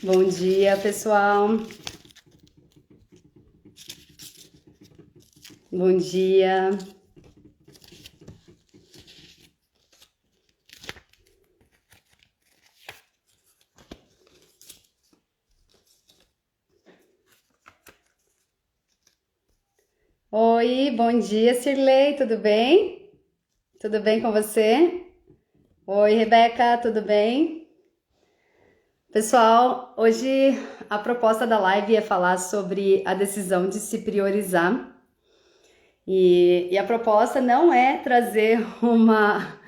Bom dia, pessoal. Bom dia. Oi, bom dia, Cirlei, tudo bem? Tudo bem com você? Oi, Rebeca, tudo bem? Pessoal, hoje a proposta da live é falar sobre a decisão de se priorizar. E a proposta não é trazer uma.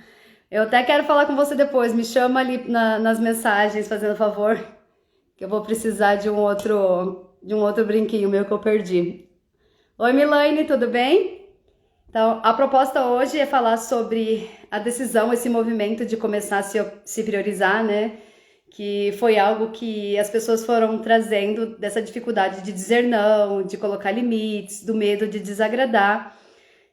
Eu até quero falar com você depois, me chama ali nas mensagens, fazendo favor, que eu vou precisar de um outro brinquinho meu que eu perdi. Oi, Milane, tudo bem? Então, a proposta hoje é falar sobre a decisão, esse movimento de começar a se priorizar, né? Que foi algo que as pessoas foram trazendo dessa dificuldade de dizer não, de colocar limites, do medo de desagradar.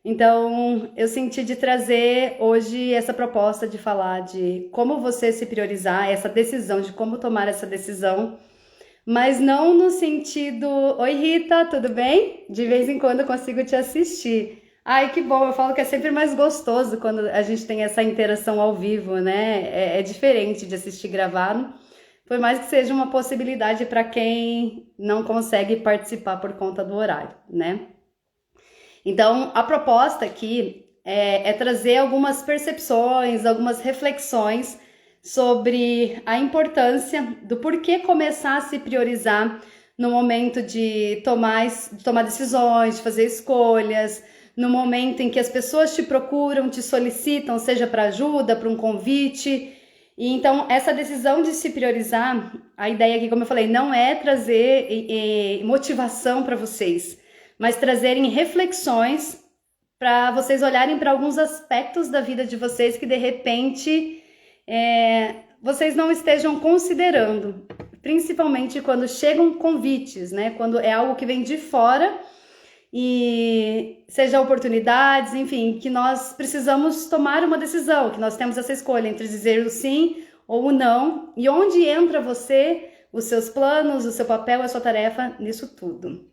Então, eu senti de trazer hoje essa proposta de falar de como você se priorizar, essa decisão, de como tomar essa decisão, mas não no sentido, oi Rita, tudo bem? De vez em quando eu consigo te assistir. Ai, que bom, eu falo que é sempre mais gostoso quando a gente tem essa interação ao vivo, né? É diferente de assistir gravado, por mais que seja uma possibilidade para quem não consegue participar por conta do horário, né? Então, a proposta aqui é trazer algumas percepções, algumas reflexões sobre a importância do porquê começar a se priorizar no momento de tomar decisões, de fazer escolhas, no momento em que as pessoas te procuram, te solicitam, seja para ajuda, para um convite. E então, essa decisão de se priorizar, a ideia aqui, como eu falei, não é trazer motivação para vocês, mas trazerem reflexões para vocês olharem para alguns aspectos da vida de vocês que de repente vocês não estejam considerando, principalmente quando chegam convites, né? Quando é algo que vem de fora e seja oportunidades, enfim, que nós precisamos tomar uma decisão, que nós temos essa escolha entre dizer o sim ou o não, e onde entra você, os seus planos, o seu papel, a sua tarefa nisso tudo.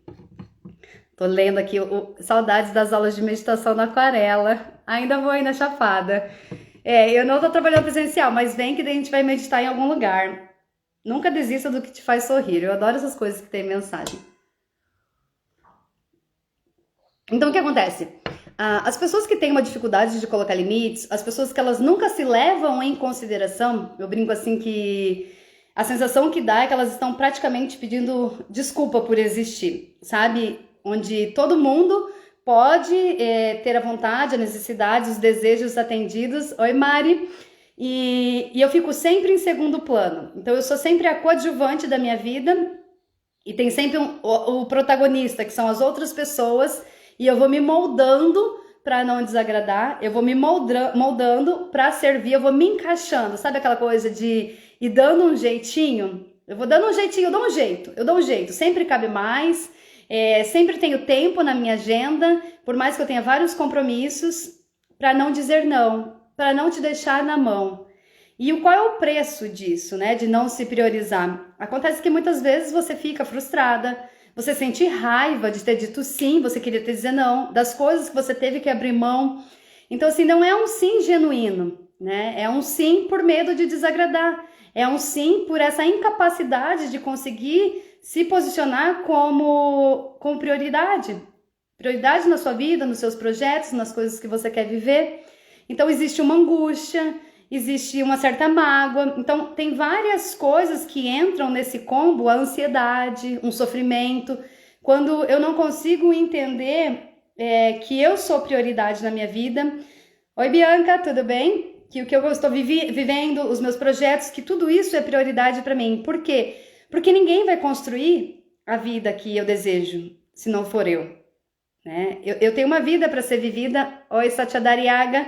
Tô lendo aqui saudades das aulas de meditação na aquarela. Ainda vou aí na Chapada. Eu não tô trabalhando presencial, mas vem que a gente vai meditar em algum lugar. Nunca desista do que te faz sorrir. Eu adoro essas coisas que tem mensagem. Então, o que acontece? As pessoas que têm uma dificuldade de colocar limites, as pessoas que elas nunca se levam em consideração, eu brinco assim que a sensação que dá é que elas estão praticamente pedindo desculpa por existir, sabe? Onde todo mundo pode ter a vontade, a necessidade, os desejos atendidos. Oi, Mari! E eu fico sempre em segundo plano. Então, eu sou sempre a coadjuvante da minha vida e tem sempre o protagonista, que são as outras pessoas, e eu vou me moldando para não desagradar, eu vou me moldando para servir, eu vou me encaixando. Sabe aquela coisa de ir dando um jeitinho? Eu vou dando um jeitinho, eu dou um jeito. Sempre cabe mais. Sempre tenho tempo na minha agenda, por mais que eu tenha vários compromissos, para não dizer não, para não te deixar na mão. E qual é o preço disso, né? De não se priorizar? Acontece que muitas vezes você fica frustrada, você sente raiva de ter dito sim, você queria ter dizer não, das coisas que você teve que abrir mão. Então, assim, não é um sim genuíno, né? É um sim por medo de desagradar. É um sim por essa incapacidade de conseguir se posicionar como prioridade. Prioridade na sua vida, nos seus projetos, nas coisas que você quer viver. Então, existe uma angústia, existe uma certa mágoa. Então, tem várias coisas que entram nesse combo, a ansiedade, um sofrimento. Quando eu não consigo entender que eu sou prioridade na minha vida. Oi, Bianca, tudo bem? Que o que eu estou vivendo, os meus projetos, que tudo isso é prioridade para mim. Por quê? Porque ninguém vai construir a vida que eu desejo, se não for eu. Né? Eu tenho uma vida para ser vivida. Oi, Satya Dariaga.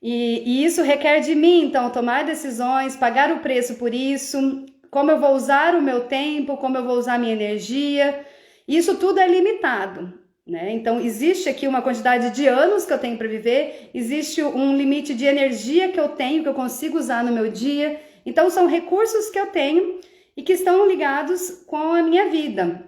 E isso requer de mim, então, tomar decisões, pagar o preço por isso, como eu vou usar o meu tempo, como eu vou usar a minha energia. Isso tudo é limitado, né? Então, existe aqui uma quantidade de anos que eu tenho para viver, existe um limite de energia que eu tenho, que eu consigo usar no meu dia. Então, são recursos que eu tenho e que estão ligados com a minha vida,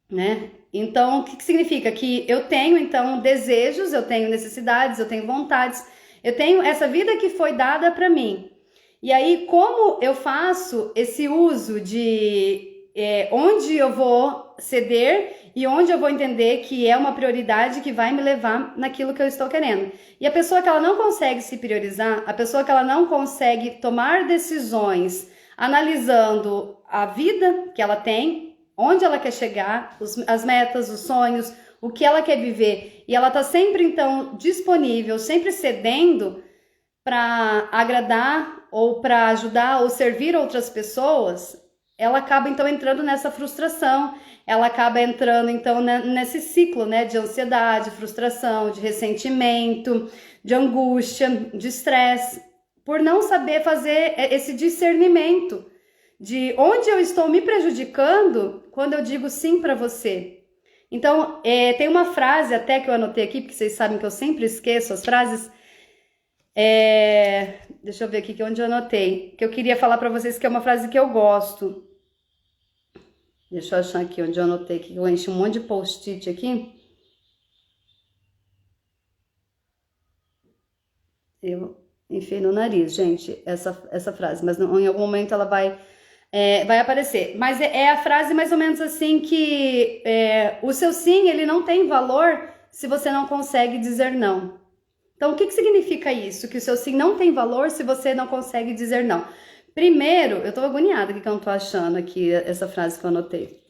né? Então, o que significa? Que eu tenho, então, desejos, eu tenho necessidades, eu tenho vontades, eu tenho essa vida que foi dada para mim. E aí, como eu faço esse uso de onde eu vou ceder e onde eu vou entender que é uma prioridade que vai me levar naquilo que eu estou querendo. E a pessoa que ela não consegue se priorizar, a pessoa que ela não consegue tomar decisões analisando a vida que ela tem, onde ela quer chegar, as metas, os sonhos, o que ela quer viver, e ela está sempre, então, disponível, sempre cedendo para agradar ou para ajudar ou servir outras pessoas, ela acaba, então, entrando nessa frustração, ela acaba entrando, então, nesse ciclo, né, de ansiedade, frustração, de ressentimento, de angústia, de estresse, por não saber fazer esse discernimento de onde eu estou me prejudicando quando eu digo sim para você. Então, tem uma frase até que eu anotei aqui, porque vocês sabem que eu sempre esqueço as frases. Deixa eu ver aqui onde eu anotei, que eu queria falar para vocês, que é uma frase que eu gosto. Deixa eu achar aqui onde eu anotei, que eu enchi um monte de post-it aqui. Eu enfiei no nariz, gente, essa frase, mas em algum momento ela vai aparecer. Mas é a frase mais ou menos assim que o seu sim, ele não tem valor se você não consegue dizer não. Então, o que significa isso? Que o seu sim não tem valor se você não consegue dizer não. Primeiro, eu tô agoniada que eu não tô achando aqui essa frase que eu anotei.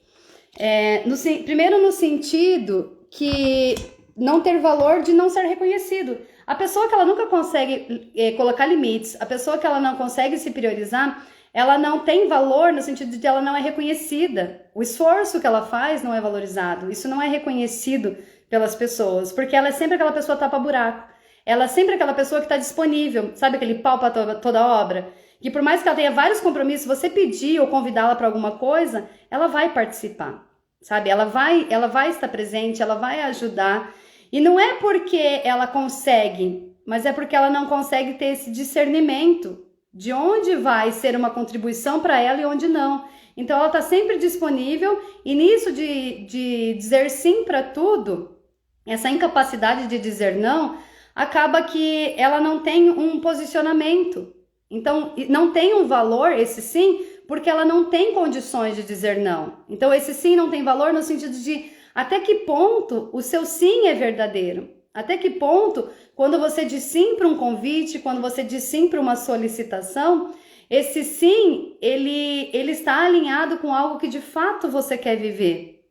Primeiro, no sentido que não ter valor de não ser reconhecido. A pessoa que ela nunca consegue colocar limites, a pessoa que ela não consegue se priorizar, ela não tem valor no sentido de que ela não é reconhecida. O esforço que ela faz não é valorizado. Isso não é reconhecido pelas pessoas, porque ela é sempre aquela pessoa tapa-buraco. Ela é sempre aquela pessoa que está disponível, sabe aquele pau para toda obra? Que por mais que ela tenha vários compromissos, você pedir ou convidá-la para alguma coisa, ela vai participar, sabe? Ela vai estar presente, ela vai ajudar. E não é porque ela consegue, mas é porque ela não consegue ter esse discernimento de onde vai ser uma contribuição para ela e onde não. Então ela está sempre disponível, e nisso de dizer sim para tudo, essa incapacidade de dizer não, acaba que ela não tem um posicionamento. Então, não tem um valor esse sim, porque ela não tem condições de dizer não. Então, esse sim não tem valor no sentido de até que ponto o seu sim é verdadeiro. Até que ponto, quando você diz sim para um convite, quando você diz sim para uma solicitação, esse sim, ele está alinhado com algo que de fato você quer viver.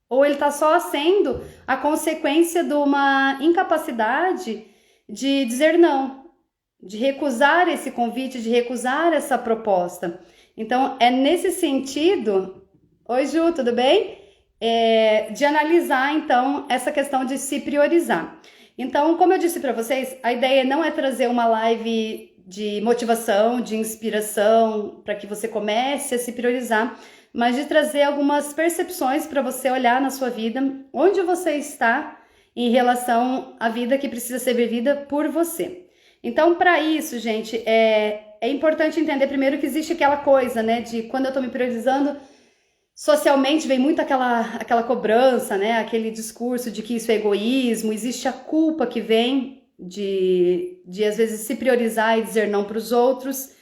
Ou ele está só sendo a consequência de uma incapacidade de dizer não, de recusar esse convite, de recusar essa proposta. Então, é nesse sentido... Oi, Ju, tudo bem? De analisar, então, essa questão de se priorizar. Então, como eu disse para vocês, a ideia não é trazer uma live de motivação, de inspiração, para que você comece a se priorizar, mas de trazer algumas percepções para você olhar na sua vida, onde você está em relação à vida que precisa ser vivida por você. Então, para isso, gente, é importante entender primeiro que existe aquela coisa, né, de quando eu estou me priorizando, socialmente vem muito aquela cobrança, né, aquele discurso de que isso é egoísmo, existe a culpa que vem de às vezes se priorizar e dizer não para os outros,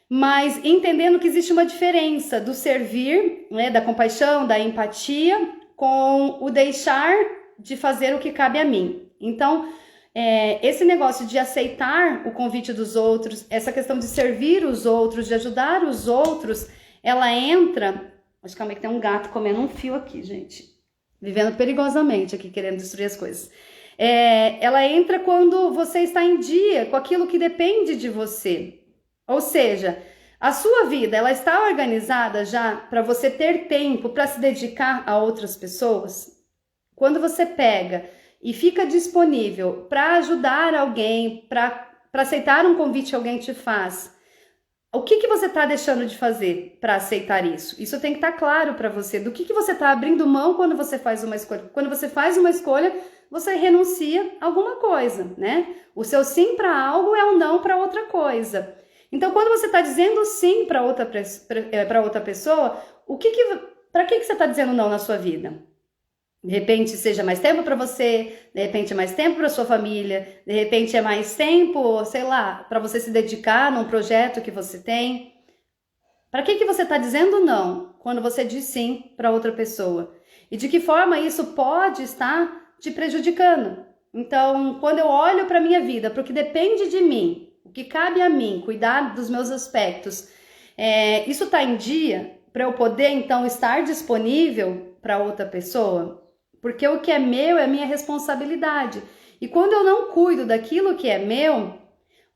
mas entendendo que existe uma diferença do servir, né, da compaixão, da empatia, com o deixar de fazer o que cabe a mim. Então, esse negócio de aceitar o convite dos outros, essa questão de servir os outros, de ajudar os outros, ela entra... Acho que tem um gato comendo um fio aqui, gente. Vivendo perigosamente aqui, querendo destruir as coisas. Ela entra quando você está em dia com aquilo que depende de você. Ou seja, a sua vida, ela está organizada já para você ter tempo para se dedicar a outras pessoas? Quando você pega e fica disponível para ajudar alguém, para aceitar um convite que alguém te faz, o que você está deixando de fazer para aceitar isso? Isso tem que estar claro para você. Do que você está abrindo mão quando você faz uma escolha? Quando você faz uma escolha, você renuncia a alguma coisa, né? O seu sim para algo é um não para outra coisa. Então, quando você está dizendo sim para outra pessoa, para que você está dizendo não na sua vida? De repente seja mais tempo para você, de repente é mais tempo para sua família, de repente é mais tempo, sei lá, para você se dedicar num projeto que você tem. Para que você está dizendo não quando você diz sim para outra pessoa? E de que forma isso pode estar te prejudicando? Então, quando eu olho para a minha vida, para o que depende de mim, o que cabe a mim, cuidar dos meus aspectos, isso está em dia para eu poder, então, estar disponível para outra pessoa? Porque o que é meu é minha responsabilidade. E quando eu não cuido daquilo que é meu,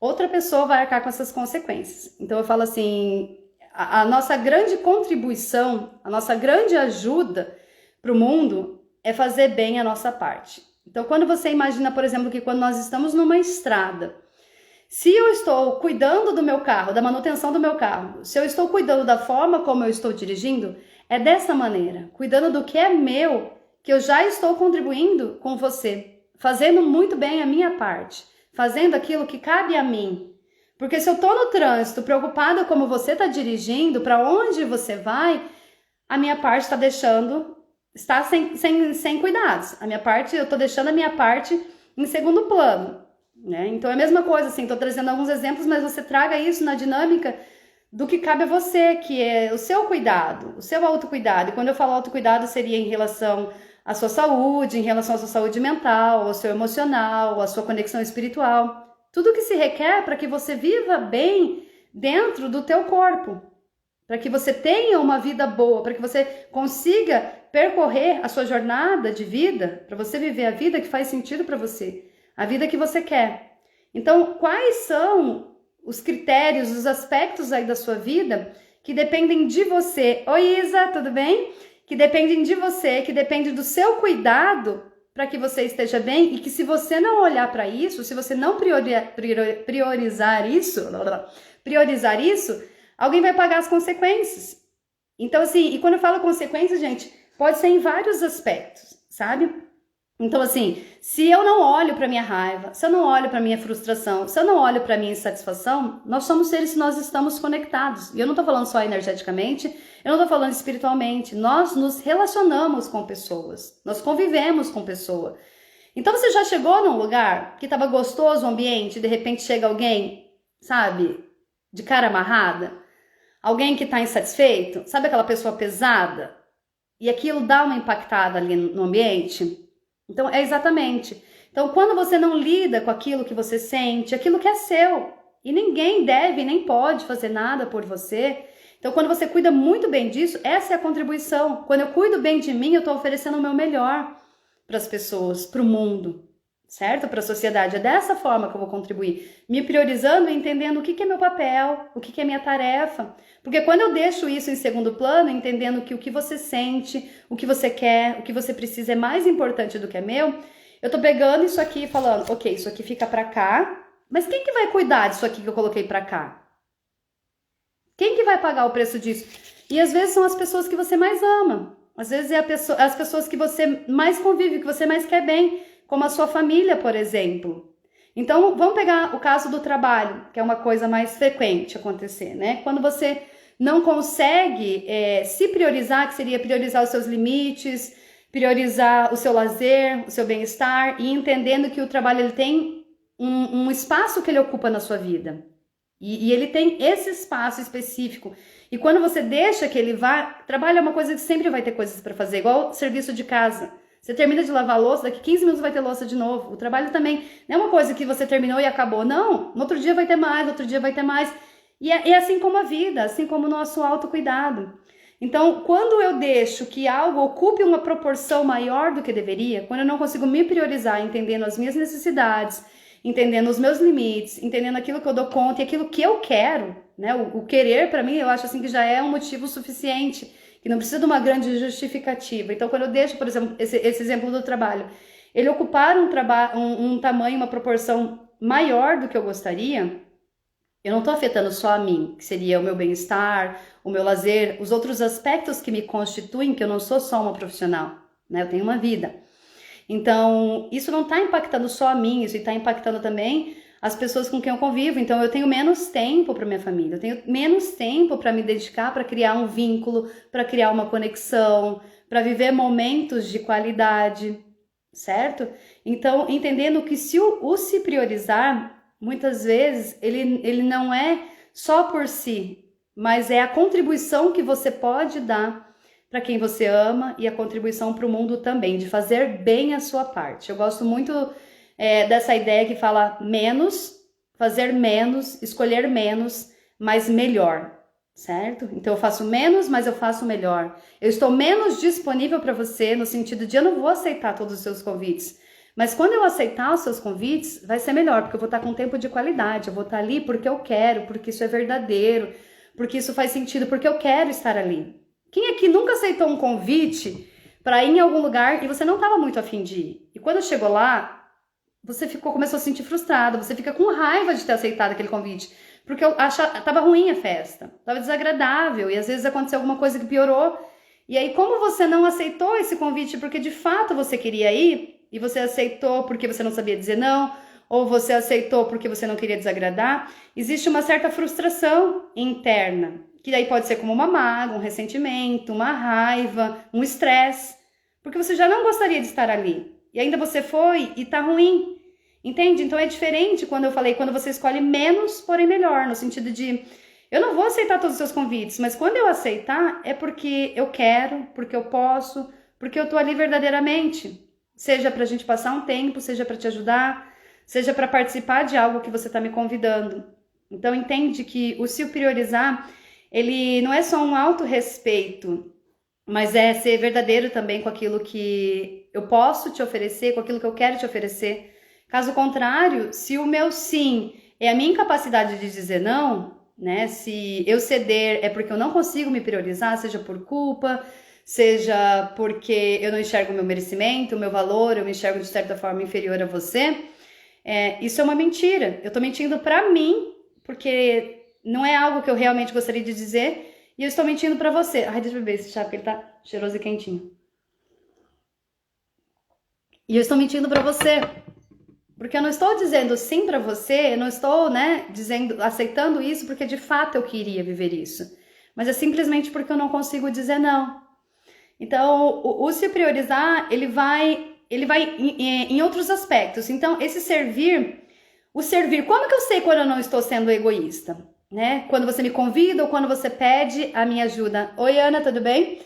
outra pessoa vai arcar com essas consequências. Então, eu falo assim, a nossa grande contribuição, a nossa grande ajuda para o mundo é fazer bem a nossa parte. Então, quando você imagina, por exemplo, que quando nós estamos numa estrada, se eu estou cuidando do meu carro, da manutenção do meu carro, se eu estou cuidando da forma como eu estou dirigindo, é dessa maneira, cuidando do que é meu, que eu já estou contribuindo com você, fazendo muito bem a minha parte, fazendo aquilo que cabe a mim. Porque se eu estou no trânsito, preocupada como você está dirigindo, para onde você vai, a minha parte está sem cuidados. A minha parte, eu estou deixando a minha parte em segundo plano, né? Então é a mesma coisa, assim, estou trazendo alguns exemplos, mas você traga isso na dinâmica do que cabe a você, que é o seu cuidado, o seu autocuidado. E quando eu falo autocuidado, seria em relação à sua saúde, em relação à sua saúde mental, ao seu emocional, à sua conexão espiritual. Tudo que se requer para que você viva bem dentro do teu corpo, para que você tenha uma vida boa, para que você consiga percorrer a sua jornada de vida, para você viver a vida que faz sentido para você, a vida que você quer. Então, quais são os critérios, os aspectos aí da sua vida que dependem de você? Oi, Isa, tudo bem? Que dependem de você, que dependem do seu cuidado para que você esteja bem, e que se você não olhar para isso, se você não priorizar isso, alguém vai pagar as consequências. Então, assim, e quando eu falo consequências, gente, pode ser em vários aspectos, sabe? Então, assim, se eu não olho para minha raiva, se eu não olho para minha frustração, se eu não olho para minha insatisfação, nós somos seres que nós estamos conectados. E eu não tô falando só energeticamente, eu não tô falando espiritualmente. Nós nos relacionamos com pessoas, nós convivemos com pessoas. Então, você já chegou num lugar que tava gostoso o ambiente e de repente chega alguém, sabe, de cara amarrada? Alguém que tá insatisfeito? Sabe aquela pessoa pesada? E aquilo dá uma impactada ali no ambiente? Então, é exatamente. Então, quando você não lida com aquilo que você sente, aquilo que é seu, e ninguém deve nem pode fazer nada por você. Então, quando você cuida muito bem disso, essa é a contribuição. Quando eu cuido bem de mim, eu estou oferecendo o meu melhor para as pessoas, para o mundo, certo? Para a sociedade. É dessa forma que eu vou contribuir. Me priorizando e entendendo o que é meu papel, o que é minha tarefa. Porque quando eu deixo isso em segundo plano, entendendo que o que você sente, o que você quer, o que você precisa é mais importante do que é meu, eu tô pegando isso aqui e falando, ok, isso aqui fica pra cá, mas quem que vai cuidar disso aqui que eu coloquei pra cá? Quem que vai pagar o preço disso? E às vezes são as pessoas que você mais ama. Às vezes é as pessoas que você mais convive, que você mais quer bem, como a sua família, por exemplo. Então, vamos pegar o caso do trabalho, que é uma coisa mais frequente acontecer, né? Quando você não consegue se priorizar, que seria priorizar os seus limites, priorizar o seu lazer, o seu bem-estar, e entendendo que o trabalho ele tem um espaço que ele ocupa na sua vida. E ele tem esse espaço específico. E quando você deixa que ele vá, trabalho é uma coisa que sempre vai ter coisas para fazer, igual serviço de casa. Você termina de lavar a louça, daqui 15 minutos vai ter louça de novo. O trabalho também não é uma coisa que você terminou e acabou. Não, no outro dia vai ter mais, no outro dia vai ter mais. E é assim como a vida, assim como o nosso autocuidado. Então, quando eu deixo que algo ocupe uma proporção maior do que deveria, quando eu não consigo me priorizar, entendendo as minhas necessidades, entendendo os meus limites, entendendo aquilo que eu dou conta e aquilo que eu quero, né? O querer, para mim, eu acho assim que já é um motivo suficiente, que não precisa de uma grande justificativa. Então, quando eu deixo, por exemplo, esse exemplo do trabalho, ele ocupar um tamanho, uma proporção maior do que eu gostaria, eu não estou afetando só a mim, que seria o meu bem-estar, o meu lazer, os outros aspectos que me constituem, que eu não sou só uma profissional, né? Eu tenho uma vida. Então, isso não está impactando só a mim, isso está impactando também as pessoas com quem eu convivo. Então eu tenho menos tempo para minha família, eu tenho menos tempo para me dedicar, para criar um vínculo, para criar uma conexão, para viver momentos de qualidade, certo? Então, entendendo que se o se priorizar, muitas vezes ele não é só por si, mas é a contribuição que você pode dar para quem você ama e a contribuição para o mundo também, de fazer bem a sua parte. Eu gosto muito dessa ideia que fala menos, fazer menos, escolher menos, mas melhor, certo? Então eu faço menos, mas eu faço melhor. Eu estou menos disponível para você no sentido de eu não vou aceitar todos os seus convites, mas quando eu aceitar os seus convites, vai ser melhor, porque eu vou estar com tempo de qualidade, eu vou estar ali porque eu quero, porque isso é verdadeiro, porque isso faz sentido, porque eu quero estar ali. Quem aqui nunca aceitou um convite para ir em algum lugar e você não estava muito afim de ir? E quando chegou lá, você começou a se sentir frustrado, você fica com raiva de ter aceitado aquele convite, porque tava ruim a festa, tava desagradável, e às vezes aconteceu alguma coisa que piorou. E aí, como você não aceitou esse convite porque de fato você queria ir, e você aceitou porque você não sabia dizer não, ou você aceitou porque você não queria desagradar, existe uma certa frustração interna, que daí pode ser como uma mágoa, um ressentimento, uma raiva, um estresse, porque você já não gostaria de estar ali, e ainda você foi e tá ruim, entende? Então é diferente quando eu falei, quando você escolhe menos, porém melhor, no sentido de, eu não vou aceitar todos os seus convites, mas quando eu aceitar, é porque eu quero, porque eu posso, porque eu tô ali verdadeiramente, seja pra gente passar um tempo, seja pra te ajudar, seja pra participar de algo que você tá me convidando. Então entende que o se priorizar, ele não é só um autorrespeito, mas é ser verdadeiro também com aquilo que eu posso te oferecer, com aquilo que eu quero te oferecer. Caso contrário, se o meu sim é a minha incapacidade de dizer não, né? Se eu ceder é porque eu não consigo me priorizar, seja por culpa, seja porque eu não enxergo o meu merecimento, o meu valor, eu me enxergo de certa forma inferior a você, isso é uma mentira. Eu tô mentindo pra mim, porque não é algo que eu realmente gostaria de dizer, e eu estou mentindo pra você. Ai, deixa eu beber esse chá, porque ele tá cheiroso e quentinho. E eu estou mentindo pra você, porque eu não estou dizendo sim pra você, eu não estou, aceitando isso porque de fato eu queria viver isso. Mas é simplesmente porque eu não consigo dizer não. Então, o se priorizar, ele vai em outros aspectos. Então, o servir, como que eu sei quando eu não estou sendo egoísta? Né? Quando você me convida ou quando você pede a minha ajuda. Oi, Ana, tudo bem?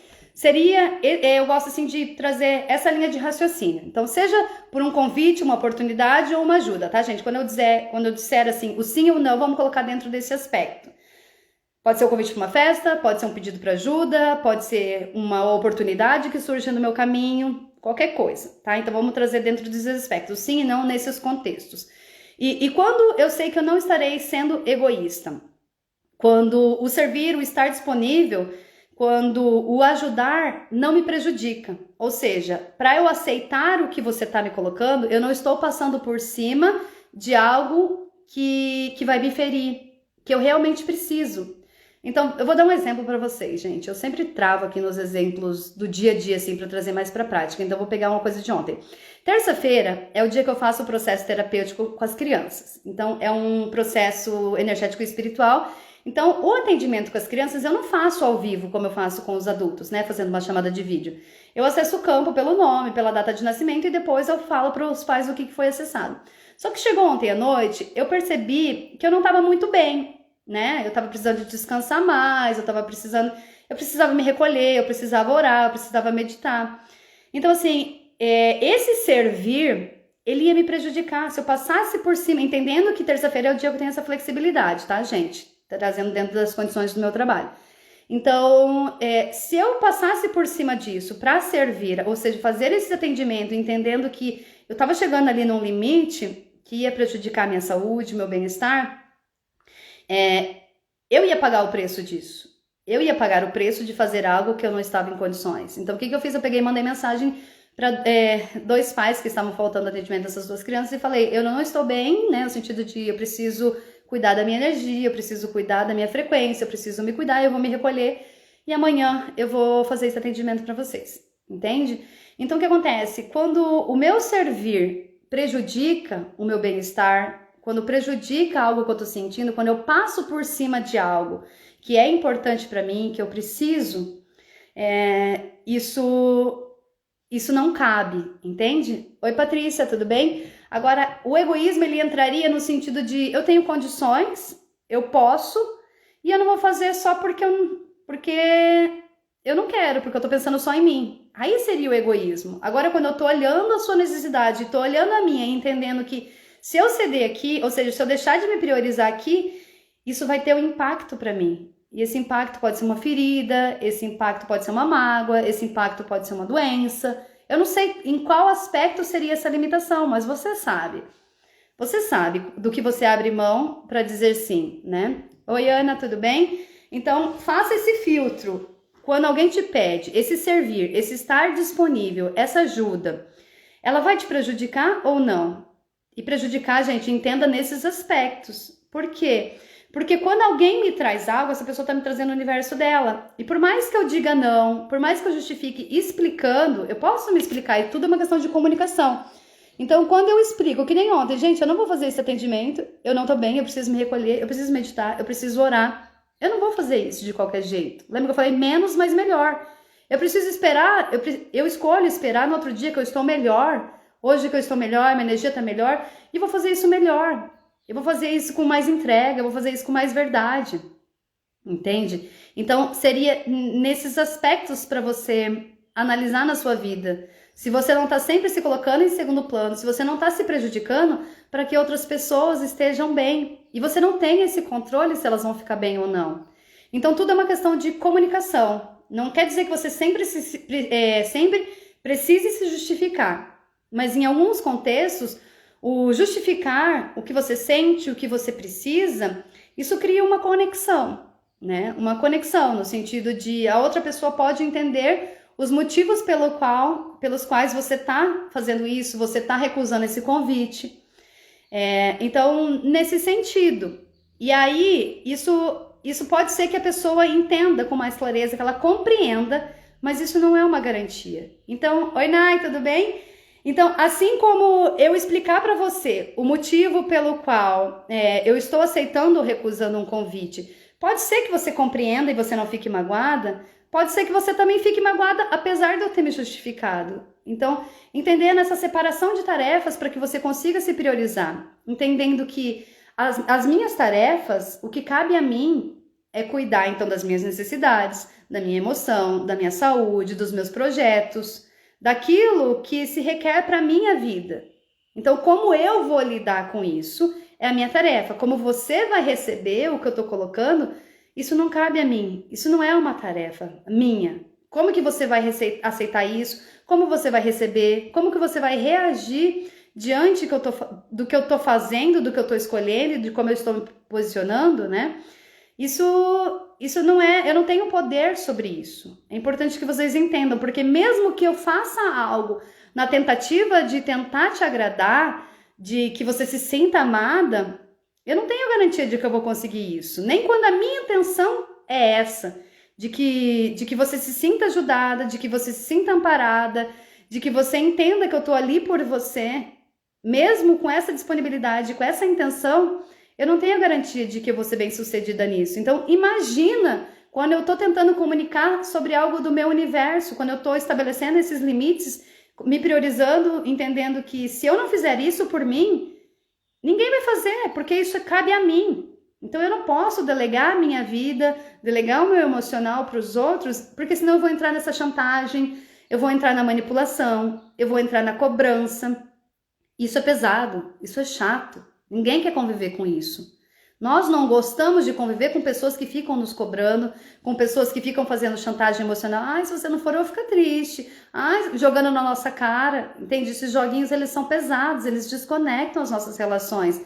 Eu gosto assim de trazer essa linha de raciocínio. Então, seja por um convite, uma oportunidade ou uma ajuda, tá, gente? Quando eu disser assim, o sim ou o não, vamos colocar dentro desse aspecto. Pode ser um convite para uma festa, pode ser um pedido para ajuda, pode ser uma oportunidade que surge no meu caminho, qualquer coisa, tá? Então vamos trazer dentro desses aspectos, sim e não nesses contextos. E quando eu sei que eu não estarei sendo egoísta, quando o servir, o estar disponível, quando o ajudar não me prejudica. Ou seja, para eu aceitar o que você está me colocando, eu não estou passando por cima de algo que vai me ferir, que eu realmente preciso. Então, eu vou dar um exemplo para vocês, gente. Eu sempre travo aqui nos exemplos do dia a dia, assim, para trazer mais para prática. Então, eu vou pegar uma coisa de ontem. Terça-feira é o dia que eu faço o processo terapêutico com as crianças. Então, é um processo energético e espiritual. Então, o atendimento com as crianças eu não faço ao vivo, como eu faço com os adultos, né? Fazendo uma chamada de vídeo. Eu acesso o campo pelo nome, pela data de nascimento e depois eu falo para os pais o que foi acessado. Só que chegou ontem à noite, eu percebi que eu não estava muito bem, né? Eu tava precisando de descansar mais, eu precisava me recolher, eu precisava orar, eu precisava meditar. Então, assim, esse servir, ele ia me prejudicar se eu passasse por cima, entendendo que terça-feira é o dia que eu tenho essa flexibilidade, tá, gente? Trazendo dentro das condições do meu trabalho. Então, se eu passasse por cima disso para servir, ou seja, fazer esse atendimento, entendendo que eu tava chegando ali num limite que ia prejudicar a minha saúde, meu bem-estar, eu ia pagar o preço disso. Eu ia pagar o preço de fazer algo que eu não estava em condições. Então, o que eu fiz? Eu peguei e mandei mensagem para 2 pais que estavam faltando atendimento dessas 2 crianças e falei, eu não estou bem, né? No sentido de eu preciso cuidar da minha energia, eu preciso cuidar da minha frequência, eu preciso me cuidar, eu vou me recolher e amanhã eu vou fazer esse atendimento para vocês. Entende? Então, o que acontece? Quando o meu servir prejudica o meu bem-estar, quando prejudica algo que eu tô sentindo, quando eu passo por cima de algo que é importante para mim, que eu preciso, isso não cabe, entende? Oi, Patrícia, tudo bem? Agora, o egoísmo, ele entraria no sentido de eu tenho condições, eu posso, e eu não vou fazer só porque eu não quero, porque eu tô pensando só em mim. Aí seria o egoísmo. Agora, quando eu tô olhando a sua necessidade, tô olhando a minha e entendendo que se eu ceder aqui, ou seja, se eu deixar de me priorizar aqui, isso vai ter um impacto para mim. E esse impacto pode ser uma ferida, esse impacto pode ser uma mágoa, esse impacto pode ser uma doença. Eu não sei em qual aspecto seria essa limitação, mas você sabe. Você sabe do que você abre mão para dizer sim, né? Oi, Ana, tudo bem? Então, faça esse filtro. Quando alguém te pede esse servir, esse estar disponível, essa ajuda, ela vai te prejudicar ou não? E prejudicar, gente, entenda nesses aspectos. Por quê? Porque quando alguém me traz algo, essa pessoa está me trazendo o universo dela. E por mais que eu diga não, por mais que eu justifique explicando, eu posso me explicar, e tudo é uma questão de comunicação. Então, quando eu explico, que nem ontem, gente, eu não vou fazer esse atendimento, eu não tô bem, eu preciso me recolher, eu preciso meditar, eu preciso orar. Eu não vou fazer isso de qualquer jeito. Lembra que eu falei menos, mas melhor. Eu preciso esperar, eu escolho esperar no outro dia que eu estou melhor. Hoje que eu estou melhor, minha energia está melhor, e vou fazer isso melhor. Eu vou fazer isso com mais entrega, eu vou fazer isso com mais verdade. Entende? Então, seria nesses aspectos para você analisar na sua vida. Se você não está sempre se colocando em segundo plano, se você não está se prejudicando para que outras pessoas estejam bem. E você não tem esse controle se elas vão ficar bem ou não. Então, tudo é uma questão de comunicação. Não quer dizer que você sempre precise se justificar. Mas em alguns contextos, o justificar o que você sente, o que você precisa, isso cria uma conexão, né? Uma conexão no sentido de a outra pessoa pode entender os motivos pelos quais você está fazendo isso, você está recusando esse convite. Então, nesse sentido. E aí, isso pode ser que a pessoa entenda com mais clareza, que ela compreenda, mas isso não é uma garantia. Então, oi, Nai, tudo bem? Então, assim como eu explicar para você o motivo pelo qual eu estou aceitando ou recusando um convite, pode ser que você compreenda e você não fique magoada, pode ser que você também fique magoada apesar de eu ter me justificado. Então, entendendo essa separação de tarefas para que você consiga se priorizar, entendendo que as minhas tarefas, o que cabe a mim é cuidar então das minhas necessidades, da minha emoção, da minha saúde, dos meus projetos, daquilo que se requer para a minha vida. Então, como eu vou lidar com isso é a minha tarefa. Como você vai receber o que eu estou colocando, isso não cabe a mim. Isso não é uma tarefa minha. Como que você vai aceitar isso? Como você vai receber? Como que você vai reagir diante do que eu estou fazendo, do que eu estou escolhendo, de como eu estou me posicionando, né? Isso não é, eu não tenho poder sobre isso. É importante que vocês entendam, porque mesmo que eu faça algo na tentativa de tentar te agradar, de que você se sinta amada, eu não tenho garantia de que eu vou conseguir isso. Nem quando a minha intenção é essa, de que você se sinta ajudada, de que você se sinta amparada, de que você entenda que eu tô ali por você, mesmo com essa disponibilidade, com essa intenção, eu não tenho a garantia de que eu vou ser bem-sucedida nisso. Então, imagina quando eu tô tentando comunicar sobre algo do meu universo, quando eu tô estabelecendo esses limites, me priorizando, entendendo que se eu não fizer isso por mim, ninguém vai fazer, porque isso cabe a mim. Então eu não posso delegar a minha vida, delegar o meu emocional para os outros, porque senão eu vou entrar nessa chantagem, eu vou entrar na manipulação, eu vou entrar na cobrança. Isso é pesado, isso é chato. Ninguém quer conviver com isso. Nós não gostamos de conviver com pessoas que ficam nos cobrando, com pessoas que ficam fazendo chantagem emocional. Ai, se você não for, eu vou ficar triste. Ai, jogando na nossa cara. Entende? Esses joguinhos, eles são pesados, eles desconectam as nossas relações.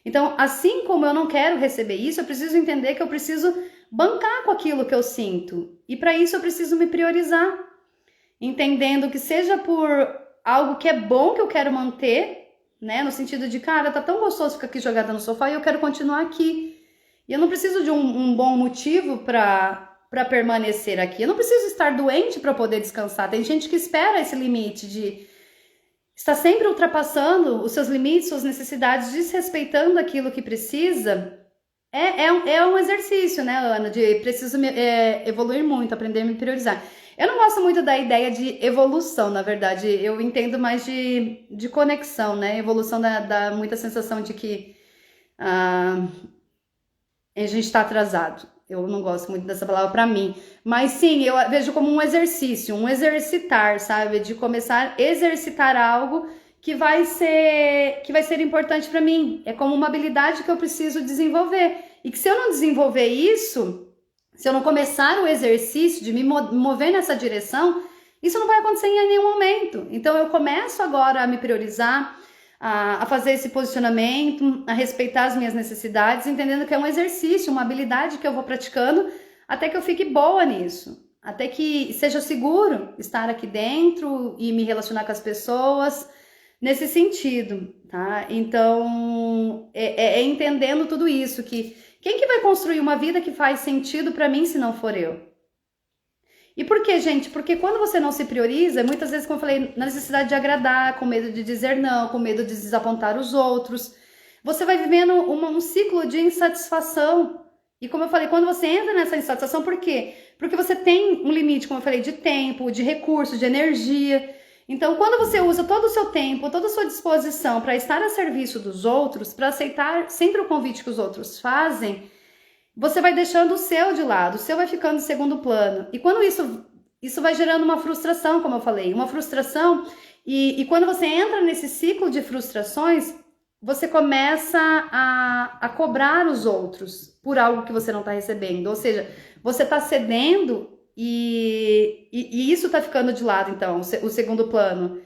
Então, assim como eu não quero receber isso, eu preciso entender que eu preciso bancar com aquilo que eu sinto. E para isso eu preciso me priorizar. Entendendo que seja por algo que é bom que eu quero manter, né? No sentido de, cara, tá tão gostoso ficar aqui jogada no sofá e eu quero continuar aqui. E eu não preciso de um bom motivo para permanecer aqui. Eu não preciso estar doente para poder descansar. Tem gente que espera esse limite de está sempre ultrapassando os seus limites, suas necessidades, desrespeitando aquilo que precisa, é um exercício, né, Ana, de preciso evoluir muito, aprender a me priorizar. Eu não gosto muito da ideia de evolução, na verdade, eu entendo mais de conexão, né? Evolução dá muita sensação de que a gente está atrasado. Eu não gosto muito dessa palavra para mim. Mas sim, eu vejo como um exercício, um exercitar, sabe? De começar a exercitar algo que vai ser importante para mim. É como uma habilidade que eu preciso desenvolver. E que se eu não desenvolver isso, se eu não começar o exercício de me mover nessa direção, isso não vai acontecer em nenhum momento. Então eu começo agora a me priorizar, a fazer esse posicionamento, a respeitar as minhas necessidades, entendendo que é um exercício, uma habilidade que eu vou praticando até que eu fique boa nisso, até que seja seguro estar aqui dentro e me relacionar com as pessoas nesse sentido, tá? Então, entendendo tudo isso, que quem que vai construir uma vida que faz sentido para mim se não for eu? E por quê, gente? Porque quando você não se prioriza, muitas vezes, como eu falei, na necessidade de agradar, com medo de dizer não, com medo de desapontar os outros, você vai vivendo um ciclo de insatisfação. E como eu falei, quando você entra nessa insatisfação, por quê? Porque você tem um limite, como eu falei, de tempo, de recursos, de energia. Então, quando você usa todo o seu tempo, toda a sua disposição para estar a serviço dos outros, para aceitar sempre o convite que os outros fazem, você vai deixando o seu de lado, o seu vai ficando em segundo plano. E quando isso vai gerando uma frustração, como eu falei, uma frustração, e quando você entra nesse ciclo de frustrações, você começa a cobrar os outros por algo que você não está recebendo. Ou seja, você está cedendo e isso está ficando de lado, então, o segundo plano.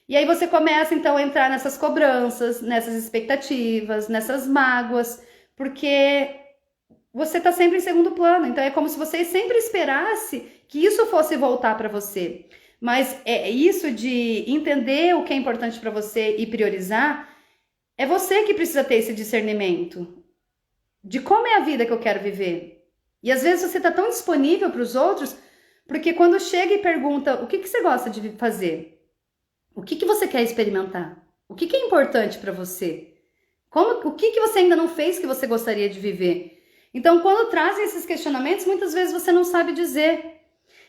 E aí você começa, então, a entrar nessas cobranças, nessas expectativas, nessas mágoas, porque você está sempre em segundo plano. Então é como se você sempre esperasse que isso fosse voltar para você. Mas é isso de entender o que é importante para você e priorizar, é você que precisa ter esse discernimento de como é a vida que eu quero viver. E às vezes você está tão disponível para os outros, porque quando chega e pergunta o que você gosta de fazer, o que você quer experimentar, o que é importante para você, o que você ainda não fez que você gostaria de viver. Então, quando trazem esses questionamentos, muitas vezes você não sabe dizer.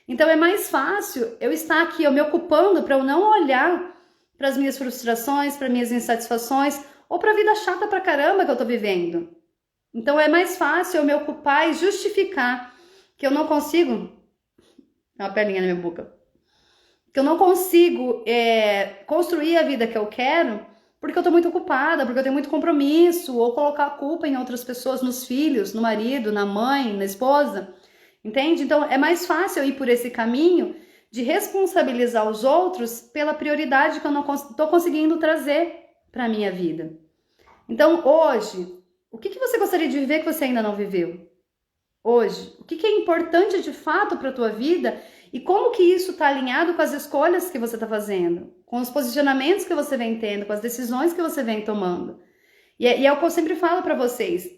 Então, é mais fácil eu estar aqui, eu me ocupando para eu não olhar para as minhas frustrações, para minhas insatisfações, ou para a vida chata pra caramba que eu tô vivendo. Então, é mais fácil eu me ocupar e justificar que eu não consigo... Uma perninha na minha boca. Que eu não consigo construir a vida que eu quero... porque eu tô muito ocupada, porque eu tenho muito compromisso, ou colocar a culpa em outras pessoas, nos filhos, no marido, na mãe, na esposa, entende? Então é mais fácil eu ir por esse caminho de responsabilizar os outros pela prioridade que eu não tô conseguindo trazer para minha vida. Então hoje, o que você gostaria de viver que você ainda não viveu? Hoje, o que é importante de fato para a tua vida e como que isso está alinhado com as escolhas que você está fazendo, com os posicionamentos que você vem tendo, com as decisões que você vem tomando. E é o que eu sempre falo para vocês,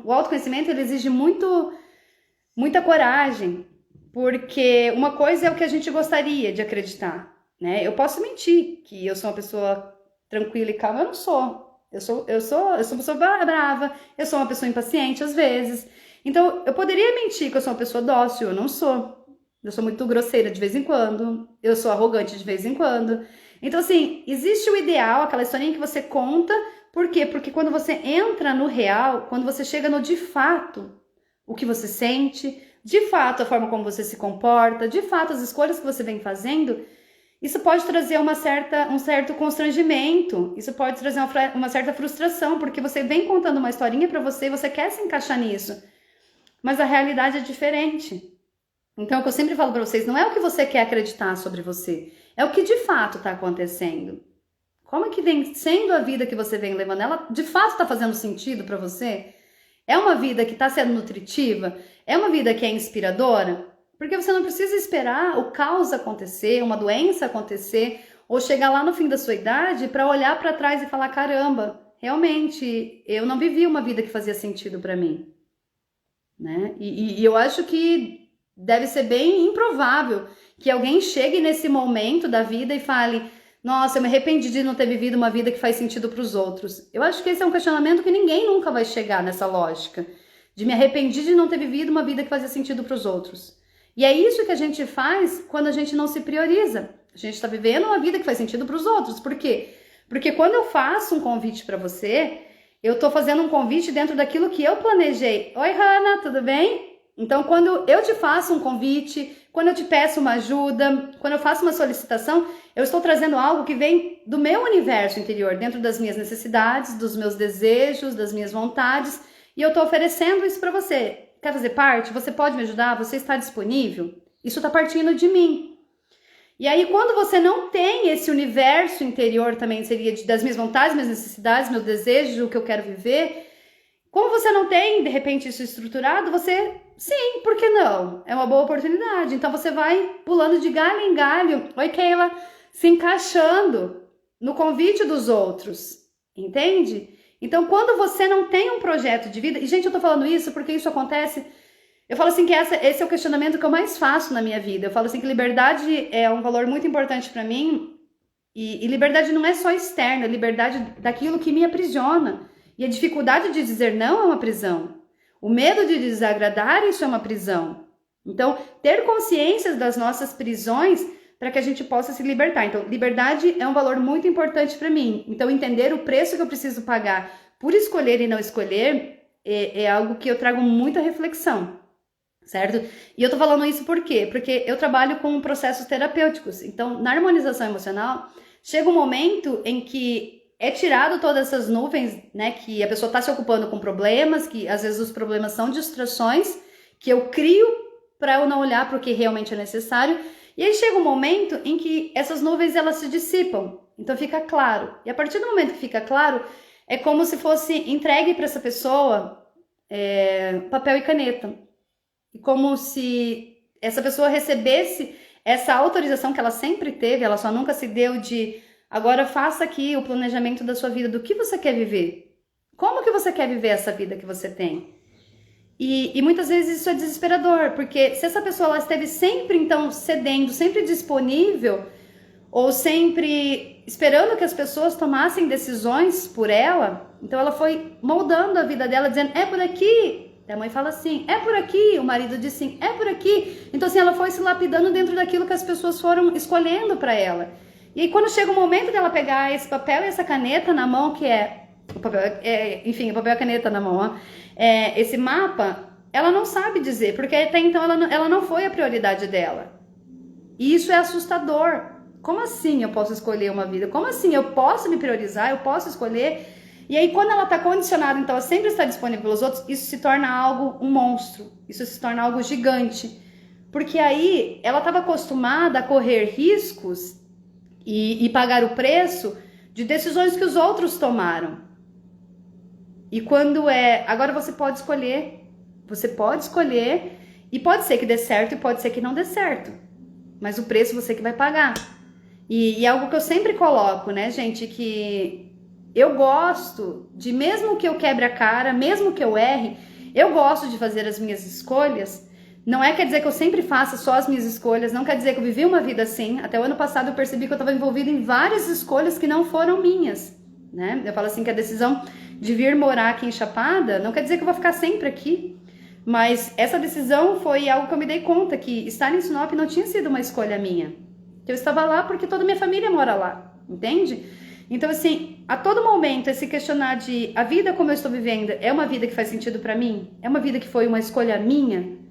o autoconhecimento ele exige muita coragem, porque uma coisa é o que a gente gostaria de acreditar, né? Eu posso mentir que eu sou uma pessoa tranquila e calma, eu não sou. Eu sou uma pessoa brava, eu sou uma pessoa impaciente às vezes. Então, eu poderia mentir que eu sou uma pessoa dócil, eu não sou. Eu sou muito grosseira de vez em quando, eu sou arrogante de vez em quando. Então, assim, existe o ideal, aquela historinha que você conta, por quê? Porque quando você entra no real, quando você chega no de fato, o que você sente, de fato a forma como você se comporta, de fato as escolhas que você vem fazendo, isso pode trazer um certo constrangimento, isso pode trazer uma certa frustração, porque você vem contando uma historinha para você e você quer se encaixar nisso, mas a realidade é diferente. Então, o que eu sempre falo para vocês, não é o que você quer acreditar sobre você, é o que de fato está acontecendo. Como é que vem sendo a vida que você vem levando? Ela de fato está fazendo sentido para você? É uma vida que está sendo nutritiva? É uma vida que é inspiradora? Porque você não precisa esperar o caos acontecer, uma doença acontecer, ou chegar lá no fim da sua idade para olhar para trás e falar, caramba, realmente, eu não vivi uma vida que fazia sentido para mim. Né? E eu acho que deve ser bem improvável que alguém chegue nesse momento da vida e fale, Nossa, eu me arrependi de não ter vivido uma vida que faz sentido para os outros. Eu acho que esse é um questionamento que ninguém nunca vai chegar nessa lógica. De me arrependi de não ter vivido uma vida que fazia sentido para os outros. E é isso que a gente faz quando a gente não se prioriza. A gente está vivendo uma vida que faz sentido para os outros. Por quê? Porque quando eu faço um convite para você, eu estou fazendo um convite dentro daquilo que eu planejei. Oi, Hanna, tudo bem? Então, quando eu te faço um convite, quando eu te peço uma ajuda, quando eu faço uma solicitação, eu estou trazendo algo que vem do meu universo interior, dentro das minhas necessidades, dos meus desejos, das minhas vontades, e eu estou oferecendo isso para você. Quer fazer parte? Você pode me ajudar? Você está disponível? Isso está partindo de mim. E aí, quando você não tem esse universo interior, também seria das minhas vontades, minhas necessidades, meus desejos, o que eu quero viver, como você não tem, de repente, isso estruturado, você... Sim, por que não? É uma boa oportunidade. Então você vai pulando de galho em galho. Oi, Keila. Se encaixando no convite dos outros. Entende? Então, quando você não tem um projeto de vida... E, gente, eu tô falando isso porque isso acontece... Eu falo assim que esse é o questionamento que eu mais faço na minha vida. Eu falo assim que liberdade é um valor muito importante para mim. E liberdade não é só externa. É liberdade daquilo que me aprisiona. E a dificuldade de dizer não é uma prisão. O medo de desagradar, isso é uma prisão. Então, ter consciência das nossas prisões para que a gente possa se libertar. Então, liberdade é um valor muito importante para mim. Então, entender o preço que eu preciso pagar por escolher e não escolher é algo que eu trago muita reflexão, certo? E eu tô falando isso por quê? Porque eu trabalho com processos terapêuticos. Então, na harmonização emocional, chega um momento em que é tirado todas essas nuvens, né, que a pessoa está se ocupando com problemas, que às vezes os problemas são distrações, que eu crio para eu não olhar para o que realmente é necessário. E aí chega um momento em que essas nuvens elas se dissipam, então fica claro. E a partir do momento que fica claro, é como se fosse entregue para essa pessoa papel e caneta. E como se essa pessoa recebesse essa autorização que ela sempre teve, ela só nunca se deu de... Agora faça aqui o planejamento da sua vida, do que você quer viver. Como que você quer viver essa vida que você tem? E muitas vezes isso é desesperador, porque se essa pessoa ela esteve sempre então cedendo, sempre disponível, ou sempre esperando que as pessoas tomassem decisões por ela, então ela foi moldando a vida dela, dizendo, é por aqui. A mãe fala assim, é por aqui. O marido diz sim, é por aqui. Então assim, ela foi se lapidando dentro daquilo que as pessoas foram escolhendo para ela. E aí, quando chega o momento dela pegar esse papel e essa caneta na mão, que o papel e a caneta na mão, ó, esse mapa, ela não sabe dizer, porque até então ela não foi a prioridade dela. E isso é assustador. Como assim eu posso escolher uma vida? Como assim eu posso me priorizar? Eu posso escolher? E aí, quando ela está condicionada, então, a sempre estar disponível pelos outros, isso se torna algo, um monstro. Isso se torna algo gigante. Porque aí, ela estava acostumada a correr riscos e pagar o preço de decisões que os outros tomaram. E quando agora você pode escolher e pode ser que dê certo e pode ser que não dê certo, mas o preço você que vai pagar. E algo que eu sempre coloco, né, gente, que eu gosto de, mesmo que eu quebre a cara, mesmo que eu erre, eu gosto de fazer as minhas escolhas. Não quer dizer que eu sempre faça só as minhas escolhas, não quer dizer que eu vivi uma vida assim. Até o ano passado eu percebi que eu estava envolvida em várias escolhas que não foram minhas, né? Eu falo assim que a decisão de vir morar aqui em Chapada não quer dizer que eu vou ficar sempre aqui, mas essa decisão foi algo que eu me dei conta, que estar em Sinop não tinha sido uma escolha minha. Eu estava lá porque toda a minha família mora lá, entende? Então assim, a todo momento esse questionar de a vida como eu estou vivendo é uma vida que faz sentido para mim? É uma vida que foi uma escolha minha?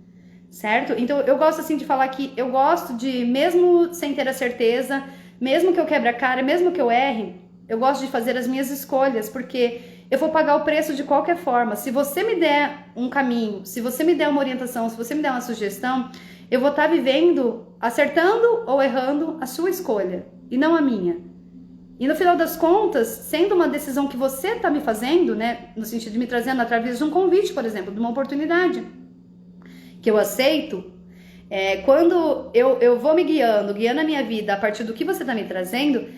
Certo? Então eu gosto assim de falar que eu gosto de, mesmo sem ter a certeza, mesmo que eu quebre a cara, mesmo que eu erre, eu gosto de fazer as minhas escolhas, porque eu vou pagar o preço de qualquer forma. Se você me der um caminho, se você me der uma orientação, se você me der uma sugestão, eu vou estar vivendo, acertando ou errando a sua escolha, e não a minha. E no final das contas, sendo uma decisão que você está me fazendo, né, no sentido de me trazendo através de um convite, por exemplo, de uma oportunidade, que eu aceito, quando eu vou me guiando a minha vida a partir do que você está me trazendo,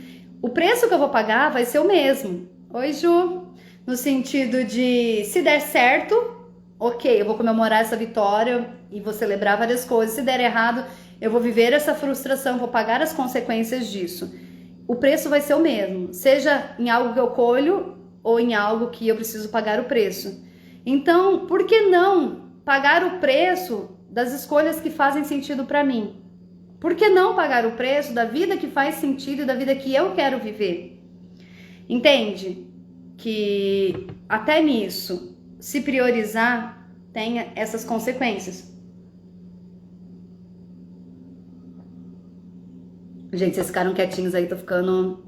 o preço que eu vou pagar vai ser o mesmo. Oi, Ju. No sentido de, se der certo, ok, eu vou comemorar essa vitória e vou celebrar várias coisas. Se der errado, eu vou viver essa frustração, vou pagar as consequências disso. o preço vai ser o mesmo, seja em algo que eu colho ou em algo que eu preciso pagar o preço. Então, por que não pagar o preço das escolhas que fazem sentido para mim? Por que não pagar o preço da vida que faz sentido e da vida que eu quero viver? Entende? Que até nisso, se priorizar, tem essas consequências. Gente, vocês ficaram quietinhos aí, tô ficando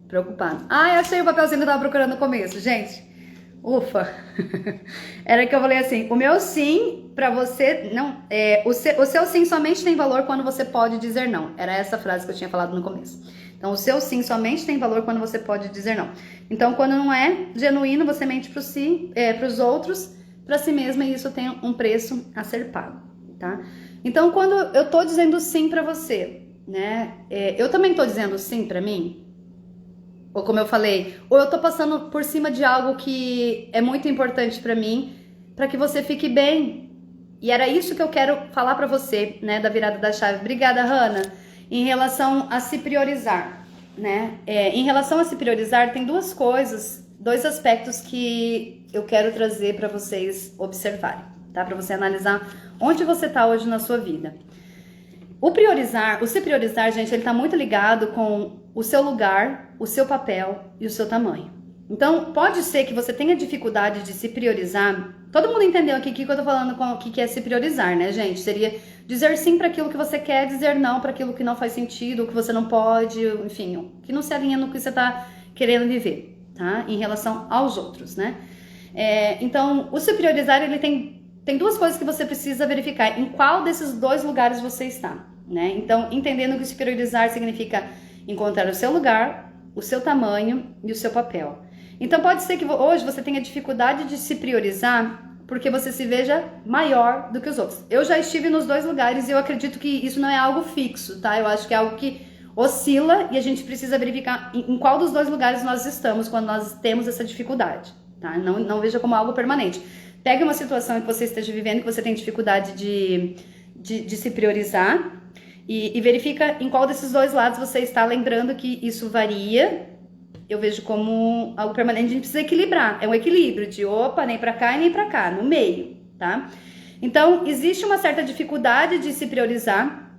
preocupado. Ah, eu achei o papelzinho que eu tava procurando no começo, gente. Ufa. Era que eu falei assim, o meu sim pra você, não, o seu sim somente tem valor quando você pode dizer não. Era essa frase que eu tinha falado no começo. Então, o seu sim somente tem valor quando você pode dizer não. Então, quando não é genuíno, você mente pros outros, pra si mesma, e isso tem um preço a ser pago, tá? Então, quando eu tô dizendo sim pra você, né? Eu também tô dizendo sim pra mim, ou como eu falei, ou eu tô passando por cima de algo que é muito importante pra mim, pra que você fique bem. E era isso que eu quero falar pra você, né, da virada da chave. Obrigada, Hanna. Em relação a se priorizar, né? Em relação a se priorizar, tem duas coisas, dois aspectos que eu quero trazer pra vocês observarem, tá? Pra você analisar onde você tá hoje na sua vida. O se priorizar, gente, ele tá muito ligado com o seu lugar, o seu papel e o seu tamanho. Então, pode ser que você tenha dificuldade de se priorizar. Todo mundo entendeu aqui o que eu tô falando com o que é se priorizar, né, gente? Seria dizer sim para aquilo que você quer, dizer não para aquilo que não faz sentido, o que você não pode, enfim, o que não se alinha no que você tá querendo viver, tá? Em relação aos outros, né? Então, o se priorizar, ele tem duas coisas que você precisa verificar. Em qual desses dois lugares você está, né? Então, entendendo que se priorizar significa encontrar o seu lugar, o seu tamanho e o seu papel. Então, pode ser que hoje você tenha dificuldade de se priorizar porque você se veja maior do que os outros. Eu já estive nos dois lugares e eu acredito que isso não é algo fixo, tá? Eu acho que é algo que oscila e a gente precisa verificar em qual dos dois lugares nós estamos quando nós temos essa dificuldade, tá? Não veja como algo permanente. Pegue uma situação que você esteja vivendo, que você tem dificuldade de se priorizar e verifica em qual desses dois lados você está, lembrando que isso varia. Eu vejo como algo permanente, a gente precisa equilibrar. É um equilíbrio de opa, nem pra cá e nem pra cá, no meio, tá? Então, existe uma certa dificuldade de se priorizar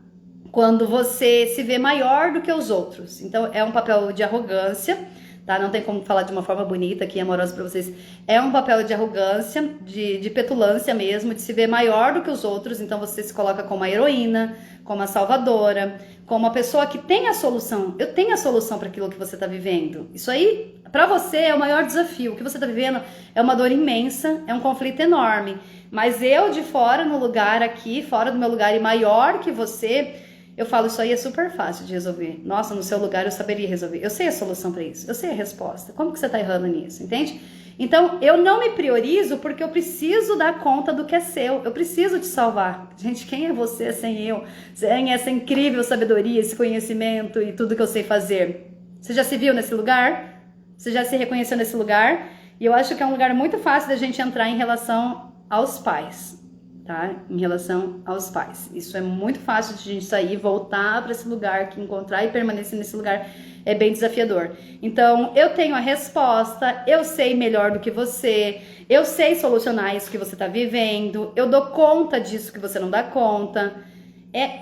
quando você se vê maior do que os outros. Então, é um papel de arrogância, tá? Não tem como falar de uma forma bonita aqui, amorosa pra vocês. É um papel de arrogância, de petulância mesmo, de se ver maior do que os outros. Então, você se coloca como a heroína, como a salvadora, como a pessoa que tem a solução. Eu tenho a solução para aquilo que você está vivendo. Isso aí, para você, é o maior desafio. O que você está vivendo é uma dor imensa, é um conflito enorme. Mas eu de fora, no lugar aqui, fora do meu lugar e maior que você, eu falo, isso aí é super fácil de resolver. Nossa, no seu lugar eu saberia resolver. Eu sei a solução para isso, eu sei a resposta. Como que você está errando nisso, entende? Então, eu não me priorizo porque eu preciso dar conta do que é seu. Eu preciso te salvar. Gente, quem é você sem eu? Sem essa incrível sabedoria, esse conhecimento e tudo que eu sei fazer. Você já se viu nesse lugar? Você já se reconheceu nesse lugar? E eu acho que é um lugar muito fácil da gente entrar em relação aos pais, tá? Em relação aos pais. Isso é muito fácil de a gente sair, voltar para esse lugar, que encontrar e permanecer nesse lugar é bem desafiador. Então, eu tenho a resposta, eu sei melhor do que você, eu sei solucionar isso que você está vivendo, eu dou conta disso que você não dá conta.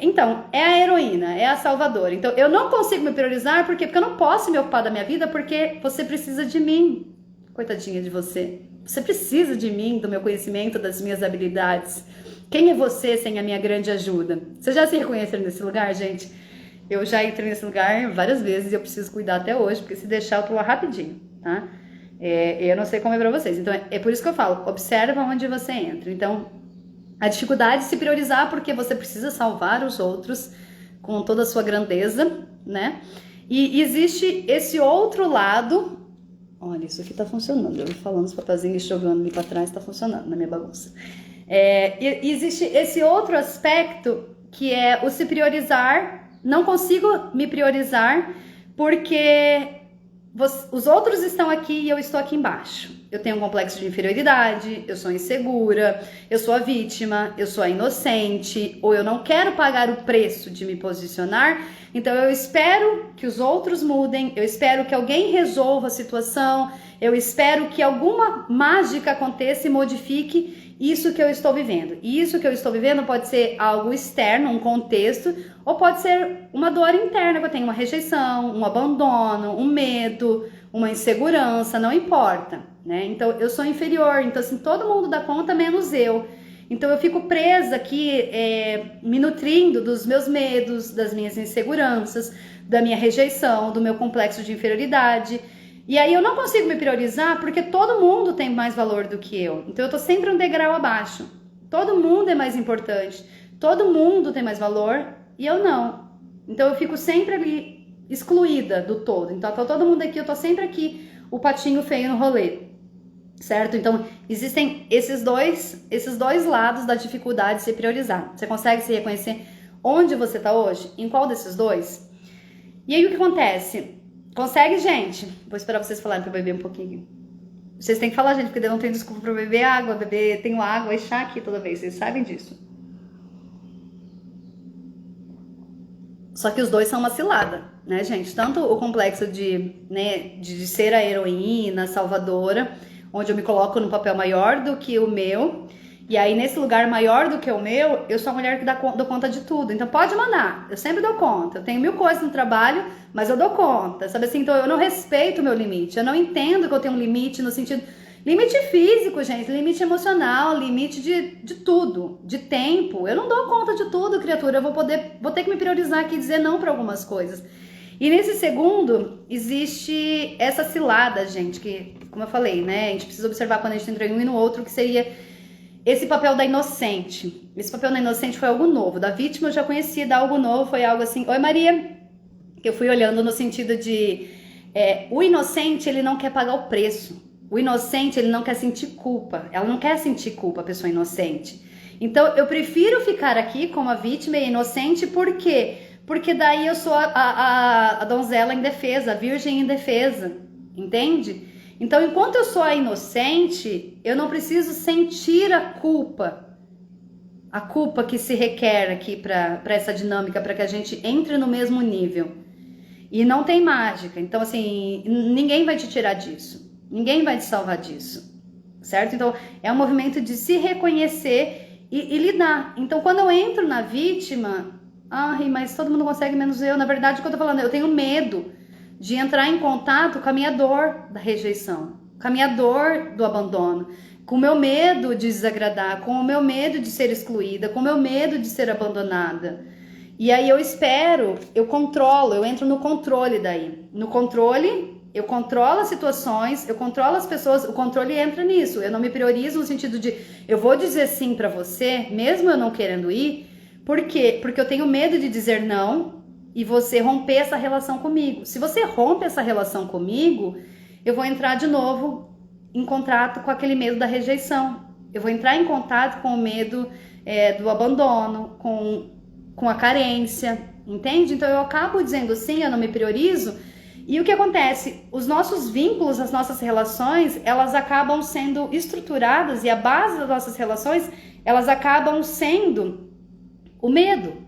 Então, é a heroína, é a salvadora. Então, eu não consigo me priorizar porque eu não posso me ocupar da minha vida porque você precisa de mim. Coitadinha de você. Você precisa de mim, do meu conhecimento, das minhas habilidades. Quem é você sem a minha grande ajuda? Você já se reconheceu nesse lugar, gente? Eu já entrei nesse lugar várias vezes e eu preciso cuidar até hoje, porque se deixar eu tô lá rapidinho, tá? Eu não sei como é pra vocês. Então, é por isso que eu falo, observa onde você entra. Então, a dificuldade de se priorizar porque você precisa salvar os outros com toda a sua grandeza, né? E existe esse outro lado. Olha, isso aqui tá funcionando. Eu vou falando os papelzinhos jogando ali pra trás, tá funcionando na minha bagunça. E existe esse outro aspecto que é o se priorizar. Não consigo me priorizar porque os outros estão aqui e eu estou aqui embaixo. Eu tenho um complexo de inferioridade, eu sou insegura, eu sou a vítima, eu sou a inocente, ou eu não quero pagar o preço de me posicionar, então eu espero que os outros mudem, eu espero que alguém resolva a situação, eu espero que alguma mágica aconteça e modifique isso que eu estou vivendo. E isso que eu estou vivendo pode ser algo externo, um contexto, ou pode ser uma dor interna, que eu tenho uma rejeição, um abandono, um medo, uma insegurança, não importa, né? Então eu sou inferior, então assim, todo mundo dá conta menos eu. Então eu fico presa aqui, me nutrindo dos meus medos, das minhas inseguranças, da minha rejeição, do meu complexo de inferioridade. E aí eu não consigo me priorizar porque todo mundo tem mais valor do que eu. Então eu tô sempre um degrau abaixo. Todo mundo é mais importante, todo mundo tem mais valor e eu não. Então eu fico sempre ali excluída do todo. Então tá todo mundo aqui, eu tô sempre aqui, o patinho feio no rolê. Certo? Então existem esses dois lados da dificuldade de se priorizar. Você consegue se reconhecer onde você tá hoje? Em qual desses dois? E aí o que acontece? Consegue, gente? Vou esperar vocês falarem pra eu beber um pouquinho. Vocês têm que falar, gente, porque eu não tenho desculpa pra beber água. Tenho água e chá aqui toda vez, vocês sabem disso. Só que os dois são uma cilada, né, gente? Tanto o complexo de ser a heroína, salvadora, onde eu me coloco num papel maior do que o meu. E aí, nesse lugar maior do que o meu, eu sou a mulher que dou conta de tudo. Então, pode mandar. Eu sempre dou conta. Eu tenho 1000 coisas no trabalho, mas eu dou conta. Sabe assim? Então, eu não respeito o meu limite. Eu não entendo que eu tenho um limite no sentido... Limite físico, gente. Limite emocional. Limite de tudo. De tempo. Eu não dou conta de tudo, criatura. Eu vou ter que me priorizar aqui e dizer não para algumas coisas. E nesse segundo, existe essa cilada, gente, que, como eu falei, né? A gente precisa observar quando a gente entra em um e no outro, que seria... esse papel da inocente. Esse papel da inocente foi algo novo. Da vítima eu já conhecia, da algo novo foi algo assim... Oi, Maria! Que eu fui olhando no sentido de... o inocente, ele não quer pagar o preço. O inocente, ele não quer sentir culpa. Ela não quer sentir culpa, a pessoa inocente. Então, eu prefiro ficar aqui como a vítima e inocente, por quê? Porque daí eu sou a donzela indefesa, a virgem indefesa. Entende? Então, enquanto eu sou a inocente, eu não preciso sentir a culpa que se requer aqui para essa dinâmica, para que a gente entre no mesmo nível. E não tem mágica. Então, assim, ninguém vai te tirar disso. Ninguém vai te salvar disso. Certo? Então, é um movimento de se reconhecer e lidar. Então, quando eu entro na vítima, ai, mas todo mundo consegue menos eu. Na verdade, o que eu tô falando, eu tenho medo de entrar em contato com a minha dor da rejeição, com a minha dor do abandono, com o meu medo de desagradar, com o meu medo de ser excluída, com o meu medo de ser abandonada. E aí eu espero, eu controlo, eu entro no controle daí. No controle, eu controlo as situações, eu controlo as pessoas, o controle entra nisso. Eu não me priorizo no sentido de, eu vou dizer sim pra você, mesmo eu não querendo ir. Por quê? Porque eu tenho medo de dizer não e você romper essa relação comigo. Se você rompe essa relação comigo, eu vou entrar de novo em contato com aquele medo da rejeição. Eu vou entrar em contato com o medo do abandono, com a carência, entende? Então eu acabo dizendo sim, eu não me priorizo. E o que acontece? Os nossos vínculos, as nossas relações, elas acabam sendo estruturadas e a base das nossas relações, elas acabam sendo o medo.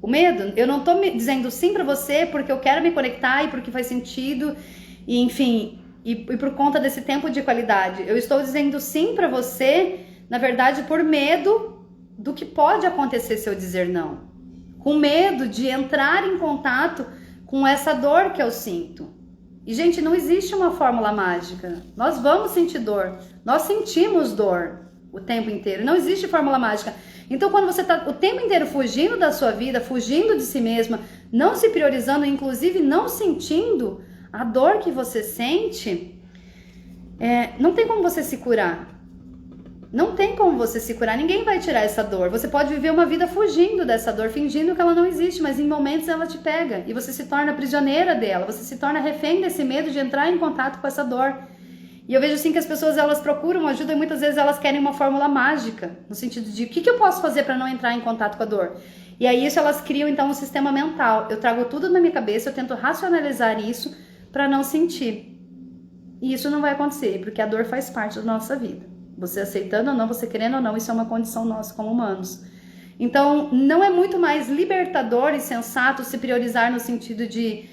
O medo. Eu não tô me dizendo sim pra você porque eu quero me conectar e porque faz sentido, e enfim, e por conta desse tempo de qualidade. Eu estou dizendo sim pra você, na verdade, por medo do que pode acontecer se eu dizer não. Com medo de entrar em contato com essa dor que eu sinto. E, gente, não existe uma fórmula mágica. Nós vamos sentir dor. Nós sentimos dor o tempo inteiro. Não existe fórmula mágica. Então, quando você está o tempo inteiro fugindo da sua vida, fugindo de si mesma, não se priorizando, inclusive não sentindo a dor que você sente, não tem como você se curar. Não tem como você se curar, ninguém vai tirar essa dor. Você pode viver uma vida fugindo dessa dor, fingindo que ela não existe, mas em momentos ela te pega e você se torna prisioneira dela, você se torna refém desse medo de entrar em contato com essa dor. E eu vejo assim que as pessoas, elas procuram ajuda e muitas vezes elas querem uma fórmula mágica, no sentido de o que eu posso fazer para não entrar em contato com a dor? E aí isso elas criam então um sistema mental. Eu trago tudo na minha cabeça, eu tento racionalizar isso para não sentir. E isso não vai acontecer, porque a dor faz parte da nossa vida. Você aceitando ou não, você querendo ou não, isso é uma condição nossa como humanos. Então, não é muito mais libertador e sensato se priorizar no sentido de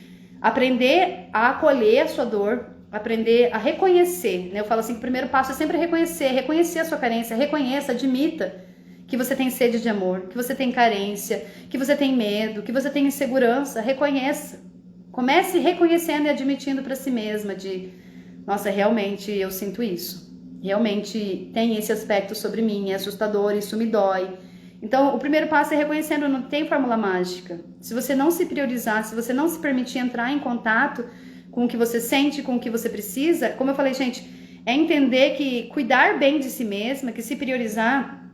aprender a acolher a sua dor, aprender a reconhecer, né? Eu falo assim, que o primeiro passo é sempre reconhecer a sua carência, reconheça, admita que você tem sede de amor, que você tem carência, que você tem medo, que você tem insegurança, reconheça. Comece reconhecendo e admitindo para si mesma de, nossa, realmente eu sinto isso. Realmente tem esse aspecto sobre mim, é assustador, isso me dói. Então, o primeiro passo é reconhecendo, não tem fórmula mágica. Se você não se priorizar, se você não se permitir entrar em contato com o que você sente, com o que você precisa, como eu falei, gente, é entender que cuidar bem de si mesma, que se priorizar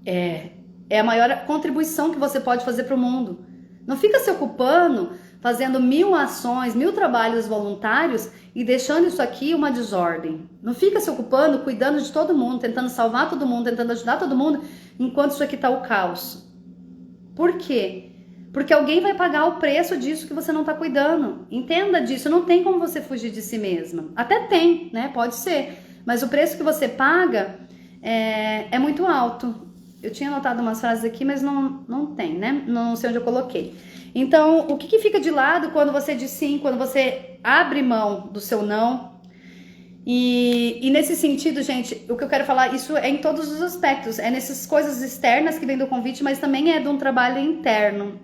é a maior contribuição que você pode fazer para o mundo. Não fica se ocupando, fazendo 1000 ações, 1000 trabalhos voluntários e deixando isso aqui uma desordem. Não fica se ocupando, cuidando de todo mundo, tentando salvar todo mundo, tentando ajudar todo mundo, enquanto isso aqui tá o caos. Por quê? Porque alguém vai pagar o preço disso que você não tá cuidando. Entenda disso, não tem como você fugir de si mesma. Até tem, né? Pode ser. Mas o preço que você paga é muito alto. Eu tinha anotado umas frases aqui, mas não tem, né? Não sei onde eu coloquei. Então, o que fica de lado quando você diz sim, quando você abre mão do seu não? E nesse sentido, gente, o que eu quero falar, isso é em todos os aspectos. É nessas coisas externas que vem do convite, mas também é de um trabalho interno.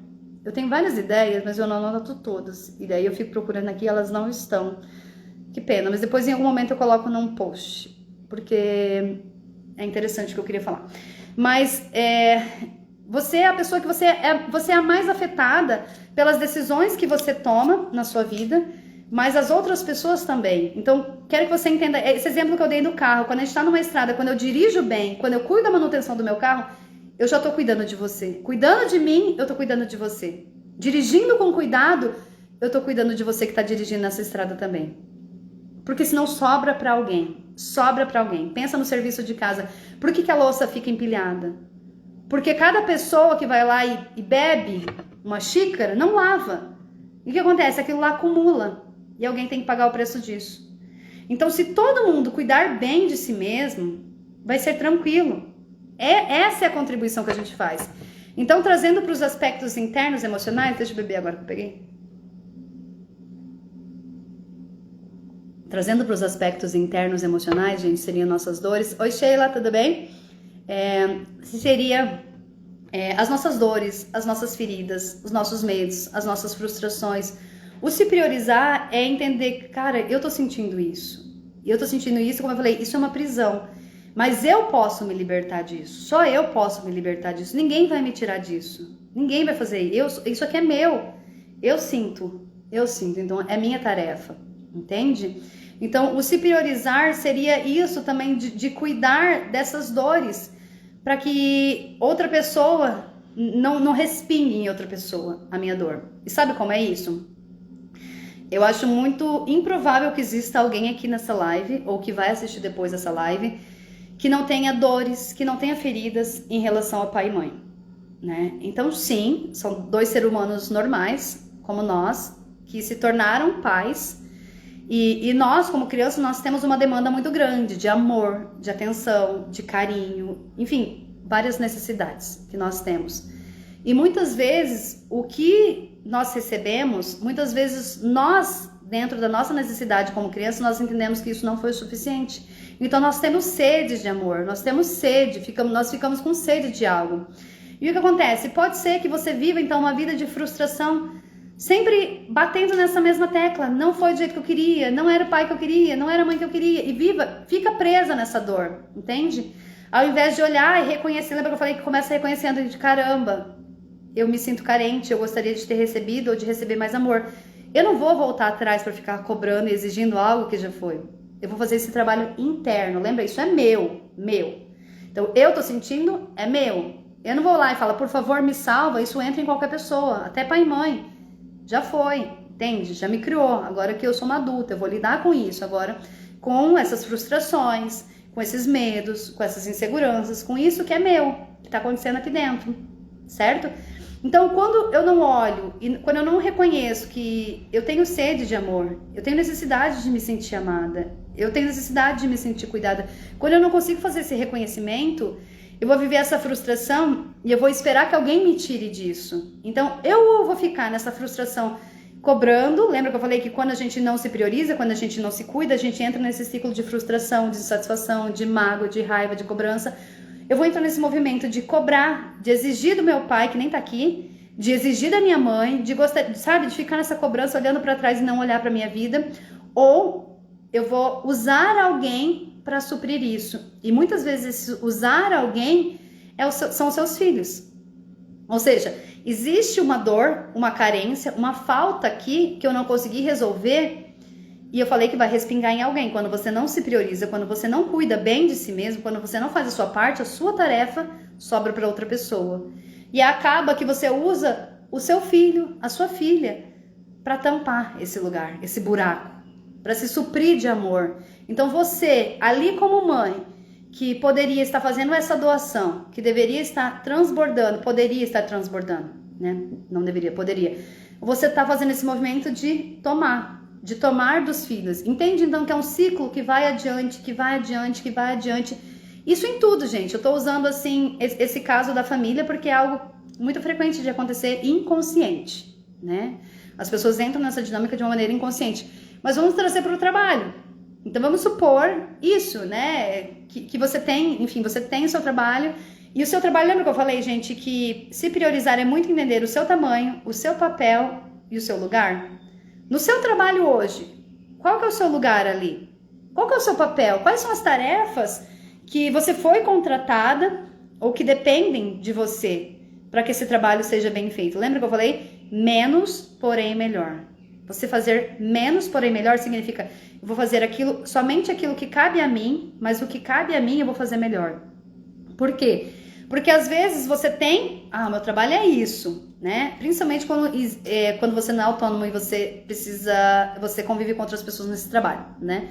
Eu tenho várias ideias, mas eu não anoto todas. E daí eu fico procurando aqui, elas não estão. Que pena, mas depois em algum momento eu coloco num post. Porque é interessante o que eu queria falar. Mas você é a pessoa que você é a mais afetada pelas decisões que você toma na sua vida, mas as outras pessoas também. Então, quero que você entenda esse exemplo que eu dei do carro. Quando a gente está numa estrada, quando eu dirijo bem, quando eu cuido da manutenção do meu carro, eu já estou cuidando de você. Cuidando de mim, eu estou cuidando de você. Dirigindo com cuidado, eu estou cuidando de você que está dirigindo nessa estrada também. Porque senão sobra para alguém. Sobra para alguém. Pensa no serviço de casa. Por que a louça fica empilhada? Porque cada pessoa que vai lá e bebe uma xícara não lava. E o que acontece? Aquilo lá acumula. E alguém tem que pagar o preço disso. Então, se todo mundo cuidar bem de si mesmo, vai ser tranquilo. Essa é a contribuição que a gente faz. Então, trazendo para os aspectos internos emocionais, deixa eu beber agora que eu peguei. Trazendo para os aspectos internos emocionais, gente, seriam nossas dores. Oi, Sheila, tudo bem? Seria as nossas dores, as nossas feridas, os nossos medos, as nossas frustrações. O se priorizar é entender, cara, eu tô sentindo isso. E eu tô sentindo isso, como eu falei, isso é uma prisão. Mas eu posso me libertar disso. Só eu posso me libertar disso. Ninguém vai me tirar disso. Ninguém vai fazer. Isso aqui é meu. Eu sinto. Então, é minha tarefa. Entende? Então, o se priorizar seria isso também, de cuidar dessas dores, para que outra pessoa não respingue em outra pessoa a minha dor. E sabe como é isso? Eu acho muito improvável que exista alguém aqui nessa live, ou que vai assistir depois dessa live, que não tenha dores, que não tenha feridas em relação a pai e mãe, né? Então, sim, são dois seres humanos normais, como nós, que se tornaram pais. E nós, como crianças, nós temos uma demanda muito grande de amor, de atenção, de carinho, enfim, várias necessidades que nós temos. E muitas vezes, o que nós recebemos, muitas vezes nós, dentro da nossa necessidade como criança, nós entendemos que isso não foi o suficiente. Então nós temos sede de amor, nós temos sede, nós ficamos com sede de algo. E o que acontece? Pode ser que você viva então uma vida de frustração, sempre batendo nessa mesma tecla. Não foi do jeito que eu queria, não era o pai que eu queria, não era a mãe que eu queria. E fica presa nessa dor, entende? Ao invés de olhar e reconhecer, lembra que eu falei que começa reconhecendo de caramba, eu me sinto carente, eu gostaria de ter recebido ou de receber mais amor. Eu não vou voltar atrás para ficar cobrando e exigindo algo que já foi. Eu vou fazer esse trabalho interno, lembra? Isso é meu. Então, eu tô sentindo, é meu. Eu não vou lá e falar, por favor, me salva. Isso entra em qualquer pessoa, até pai e mãe. Já foi, entende? Já me criou. Agora que eu sou uma adulta, eu vou lidar com isso. Agora, com essas frustrações, com esses medos, com essas inseguranças, com isso que é meu, que tá acontecendo aqui dentro, certo? Então, quando eu não olho e quando eu não reconheço que eu tenho sede de amor, eu tenho necessidade de me sentir amada, eu tenho necessidade de me sentir cuidada, quando eu não consigo fazer esse reconhecimento, eu vou viver essa frustração e eu vou esperar que alguém me tire disso. Então, eu vou ficar nessa frustração cobrando. Lembra que eu falei que quando a gente não se prioriza, quando a gente não se cuida, a gente entra nesse ciclo de frustração, de insatisfação, de mágoa, de raiva, de cobrança. Eu vou entrar nesse movimento de cobrar, de exigir do meu pai, que nem tá aqui, de exigir da minha mãe, de gostar, sabe, de ficar nessa cobrança olhando para trás e não olhar para minha vida. Ou eu vou usar alguém para suprir isso. E muitas vezes esse usar alguém são os seus filhos. Ou seja, existe uma dor, uma carência, uma falta aqui que eu não consegui resolver. E eu falei que vai respingar em alguém. Quando você não se prioriza, quando você não cuida bem de si mesmo, quando você não faz a sua parte, a sua tarefa sobra para outra pessoa. E acaba que você usa o seu filho, a sua filha, para tampar esse lugar, esse buraco, para se suprir de amor. Então você, ali como mãe, que poderia estar fazendo essa doação, que deveria estar transbordando, poderia estar transbordando, né? Não deveria, poderia. Você está fazendo esse movimento de tomar dos filhos. Entende então que é um ciclo que vai adiante, que vai adiante, que vai adiante. Isso em tudo, gente. Eu tô usando assim esse caso da família porque é algo muito frequente de acontecer inconsciente, né? As pessoas entram nessa dinâmica de uma maneira inconsciente. Mas vamos trazer para o trabalho. Então vamos supor isso, né? Que você tem, enfim, você tem o seu trabalho. E o seu trabalho, lembra que eu falei, gente, que se priorizar é muito entender o seu tamanho, o seu papel e o seu lugar? No seu trabalho hoje, qual que é o seu lugar ali? Qual que é o seu papel? Quais são as tarefas que você foi contratada ou que dependem de você para que esse trabalho seja bem feito? Lembra que eu falei? Menos, porém melhor. Você fazer menos, porém melhor significa eu vou fazer aquilo, somente aquilo que cabe a mim, mas o que cabe a mim eu vou fazer melhor. Por quê? Porque às vezes você tem, meu trabalho é isso, né? Principalmente quando você não é autônomo e você convive com outras pessoas nesse trabalho, né?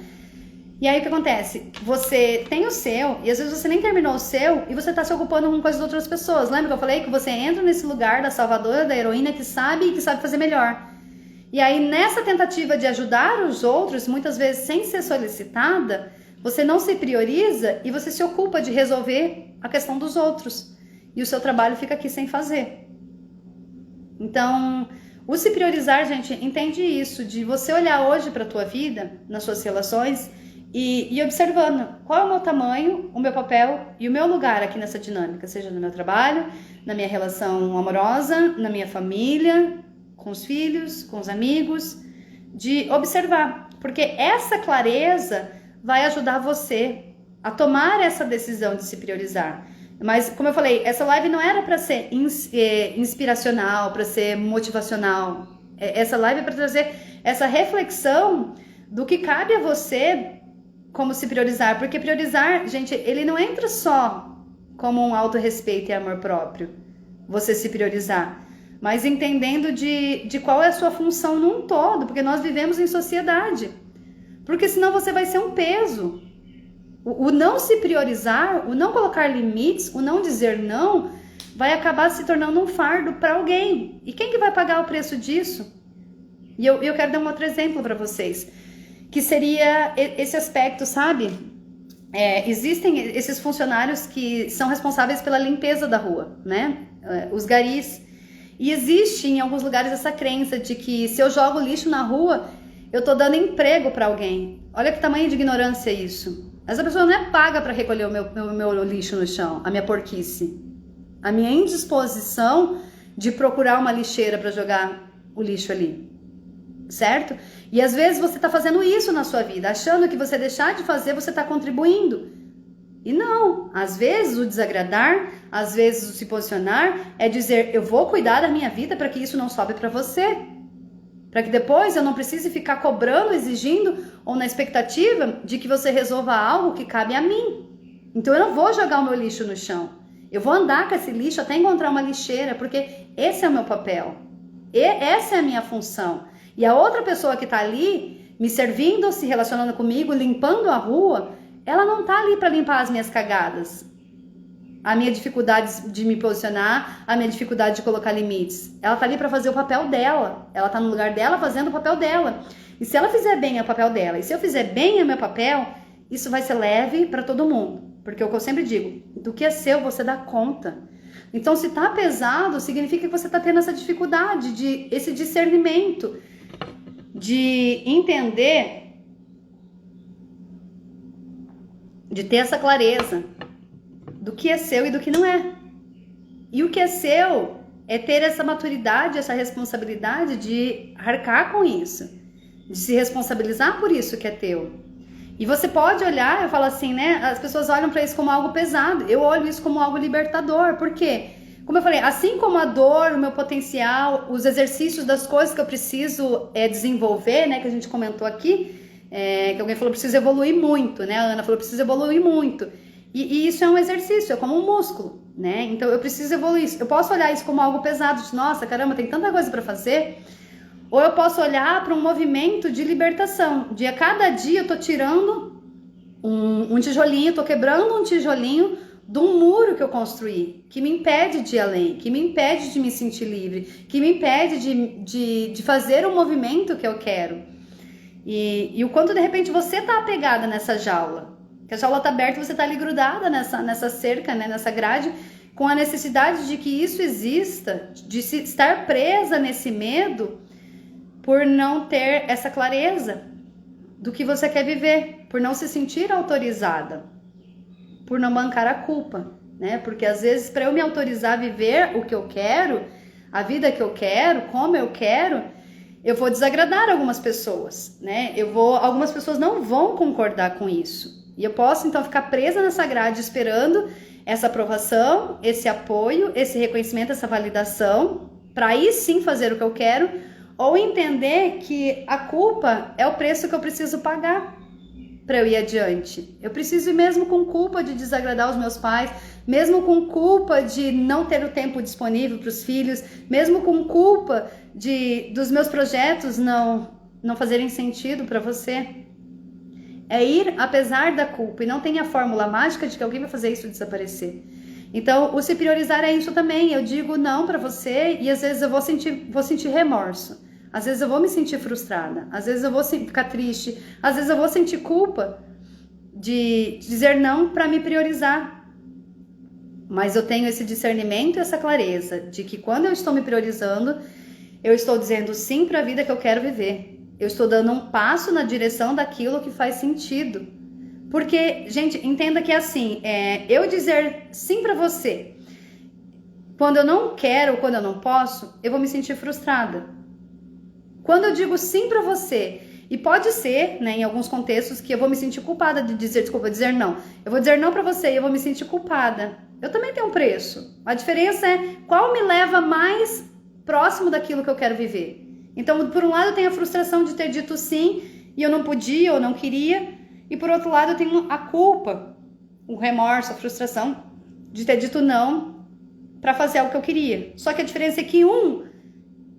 E aí o que acontece? Você tem o seu, e às vezes você nem terminou o seu, e você tá se ocupando com coisas de outras pessoas. Lembra que eu falei que você entra nesse lugar da salvadora, da heroína que sabe fazer melhor. E aí nessa tentativa de ajudar os outros, muitas vezes sem ser solicitada, você não se prioriza e você se ocupa de resolver a questão dos outros. E o seu trabalho fica aqui sem fazer. Então, o se priorizar, gente, entende isso, de você olhar hoje para a tua vida, nas suas relações, e observando qual é o meu tamanho, o meu papel e o meu lugar aqui nessa dinâmica, seja no meu trabalho, na minha relação amorosa, na minha família, com os filhos, com os amigos, de observar. Porque essa clareza vai ajudar você a tomar essa decisão de se priorizar. Mas, como eu falei, essa live não era para ser inspiracional, para ser motivacional. Essa live é para trazer essa reflexão do que cabe a você como se priorizar. Porque priorizar, gente, ele não entra só como um autorrespeito e amor próprio, você se priorizar. Mas entendendo de qual é a sua função num todo, porque nós vivemos em sociedade. Porque senão você vai ser um peso. O não se priorizar, o não colocar limites, o não dizer não, vai acabar se tornando um fardo para alguém. E quem que vai pagar o preço disso? E eu quero dar um outro exemplo para vocês, que seria esse aspecto, sabe? Existem esses funcionários que são responsáveis pela limpeza da rua, né? Os garis. E existe em alguns lugares essa crença de que se eu jogo lixo na rua, eu tô dando emprego para alguém. Olha que tamanho de ignorância isso. Essa pessoa não é paga para recolher o meu lixo no chão, a minha porquice. A minha indisposição de procurar uma lixeira para jogar o lixo ali. Certo? E às vezes você tá fazendo isso na sua vida, achando que você deixar de fazer, você tá contribuindo. E não, às vezes o desagradar, às vezes o se posicionar é dizer, eu vou cuidar da minha vida para que isso não sobe para você. Para que depois eu não precise ficar cobrando, exigindo ou na expectativa de que você resolva algo que cabe a mim. Então eu não vou jogar o meu lixo no chão. Eu vou andar com esse lixo até encontrar uma lixeira, porque esse é o meu papel. E essa é a minha função. E a outra pessoa que está ali, me servindo, se relacionando comigo, limpando a rua, ela não está ali para limpar as minhas cagadas. a minha dificuldade de me posicionar, a minha dificuldade de colocar limites. Ela tá ali para fazer o papel dela. Ela tá no lugar dela fazendo o papel dela. E se ela fizer bem o papel dela, e se eu fizer bem o meu papel, isso vai ser leve para todo mundo. Porque é o que eu sempre digo, do que é seu você dá conta. Então se tá pesado, significa que você tá tendo essa dificuldade, esse discernimento, de entender, de ter essa clareza do que é seu e do que não é. E o que é seu é ter essa maturidade, essa responsabilidade de arcar com isso, de se responsabilizar por isso que é teu. E você pode olhar, eu falo assim, né? As pessoas olham para isso como algo pesado. Eu olho isso como algo libertador. Por quê? Como eu falei, assim como a dor, o meu potencial, os exercícios das coisas que eu preciso desenvolver, né? Que a gente comentou aqui, que alguém falou, preciso evoluir muito, né? A Ana falou, preciso evoluir muito. E isso é um exercício, é como um músculo, né? Então eu preciso evoluir. Eu posso olhar isso como algo pesado, de nossa, caramba, tem tanta coisa para fazer. Ou eu posso olhar para um movimento de libertação, de a cada dia eu tô tirando um tijolinho, tô quebrando um tijolinho de um muro que eu construí, que me impede de ir além, que me impede de me sentir livre, que me impede de fazer o movimento que eu quero. E o quanto de repente você tá apegada nessa jaula, que a jaula tá aberta e você tá ali grudada nessa cerca, né, nessa grade, com a necessidade de que isso exista, de se estar presa nesse medo, por não ter essa clareza do que você quer viver, por não se sentir autorizada, por não bancar a culpa, né? Porque às vezes para eu me autorizar a viver o que eu quero, a vida que eu quero, como eu quero, eu vou desagradar algumas pessoas, né? Algumas pessoas não vão concordar com isso. E eu posso então ficar presa nessa grade esperando essa aprovação, esse apoio, esse reconhecimento, essa validação, para aí sim fazer o que eu quero. Ou entender que a culpa é o preço que eu preciso pagar para eu ir adiante. Eu preciso ir mesmo com culpa de desagradar os meus pais, mesmo com culpa de não ter o tempo disponível para os filhos, mesmo com culpa dos meus projetos não fazerem sentido para você. É ir apesar da culpa e não tem a fórmula mágica de que alguém vai fazer isso desaparecer. Então, o se priorizar é isso também. Eu digo não para você e às vezes eu vou sentir remorso. Às vezes eu vou me sentir frustrada. Às vezes eu vou ficar triste. Às vezes eu vou sentir culpa de dizer não para me priorizar. Mas eu tenho esse discernimento e essa clareza de que quando eu estou me priorizando, eu estou dizendo sim para a vida que eu quero viver. Eu estou dando um passo na direção daquilo que faz sentido. Porque, gente, entenda que é assim, eu dizer sim para você, quando eu não quero ou quando eu não posso, eu vou me sentir frustrada. Quando eu digo sim para você, e pode ser, né, em alguns contextos, que eu vou me sentir culpada de dizer não. Eu vou dizer não para você e eu vou me sentir culpada. Eu também tenho um preço. A diferença é qual me leva mais próximo daquilo que eu quero viver. Então, por um lado, eu tenho a frustração de ter dito sim e eu não podia ou não queria. E por outro lado, eu tenho a culpa, o remorso, a frustração de ter dito não para fazer algo que eu queria. Só que a diferença é que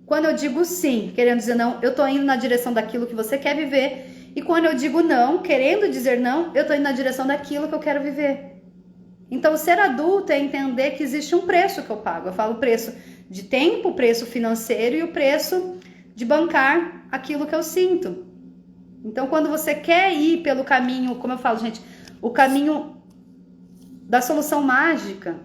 quando eu digo sim, querendo dizer não, eu tô indo na direção daquilo que você quer viver. E quando eu digo não, querendo dizer não, eu tô indo na direção daquilo que eu quero viver. Então, ser adulto é entender que existe um preço que eu pago. Eu falo preço de tempo, preço financeiro e o preço de bancar aquilo que eu sinto. Então, quando você quer ir pelo caminho, como eu falo, gente, o caminho da solução mágica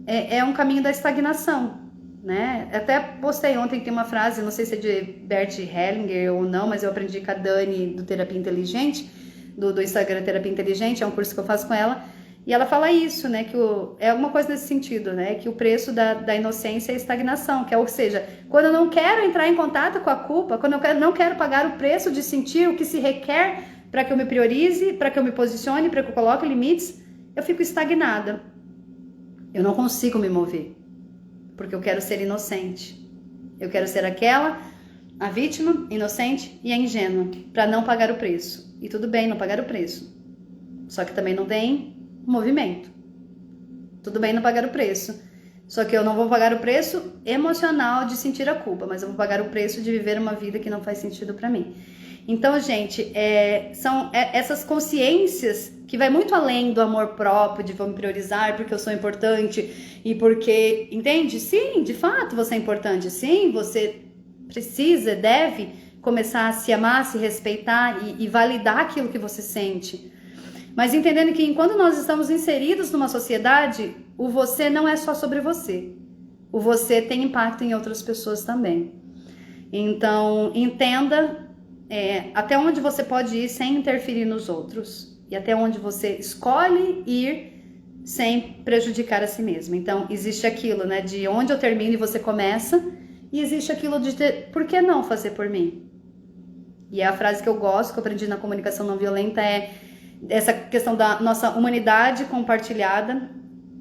é um caminho da estagnação, né? Até postei ontem, tem uma frase, não sei se é de Bert Hellinger ou não, mas eu aprendi com a Dani do Terapia Inteligente, do Instagram Terapia Inteligente, é um curso que eu faço com ela, e ela fala isso, né, que é alguma coisa nesse sentido, né, que o preço da inocência é a estagnação, ou seja, quando eu não quero entrar em contato com a culpa, quando eu não quero pagar o preço de sentir o que se requer para que eu me priorize, para que eu me posicione, para que eu coloque limites, eu fico estagnada. Eu não consigo me mover, porque eu quero ser inocente. Eu quero ser a vítima, inocente e a ingênua, para não pagar o preço. E tudo bem não pagar o preço, só que também não tem movimento. Tudo bem não pagar o preço, só que eu não vou pagar o preço emocional de sentir a culpa, mas eu vou pagar o preço de viver uma vida que não faz sentido para mim. Então, gente, são essas consciências que vai muito além do amor próprio, de vou me priorizar porque eu sou importante e porque, entende? Sim, de fato você é importante, sim, você precisa, deve começar a se amar, se respeitar e validar aquilo que você sente. Mas entendendo que enquanto nós estamos inseridos numa sociedade, o você não é só sobre você. O você tem impacto em outras pessoas também. Então, entenda até onde você pode ir sem interferir nos outros. E até onde você escolhe ir sem prejudicar a si mesmo. Então, existe aquilo, né, de onde eu termino e você começa. E existe aquilo de por que não fazer por mim? E a frase que eu gosto, que eu aprendi na comunicação não violenta, é essa questão da nossa humanidade compartilhada,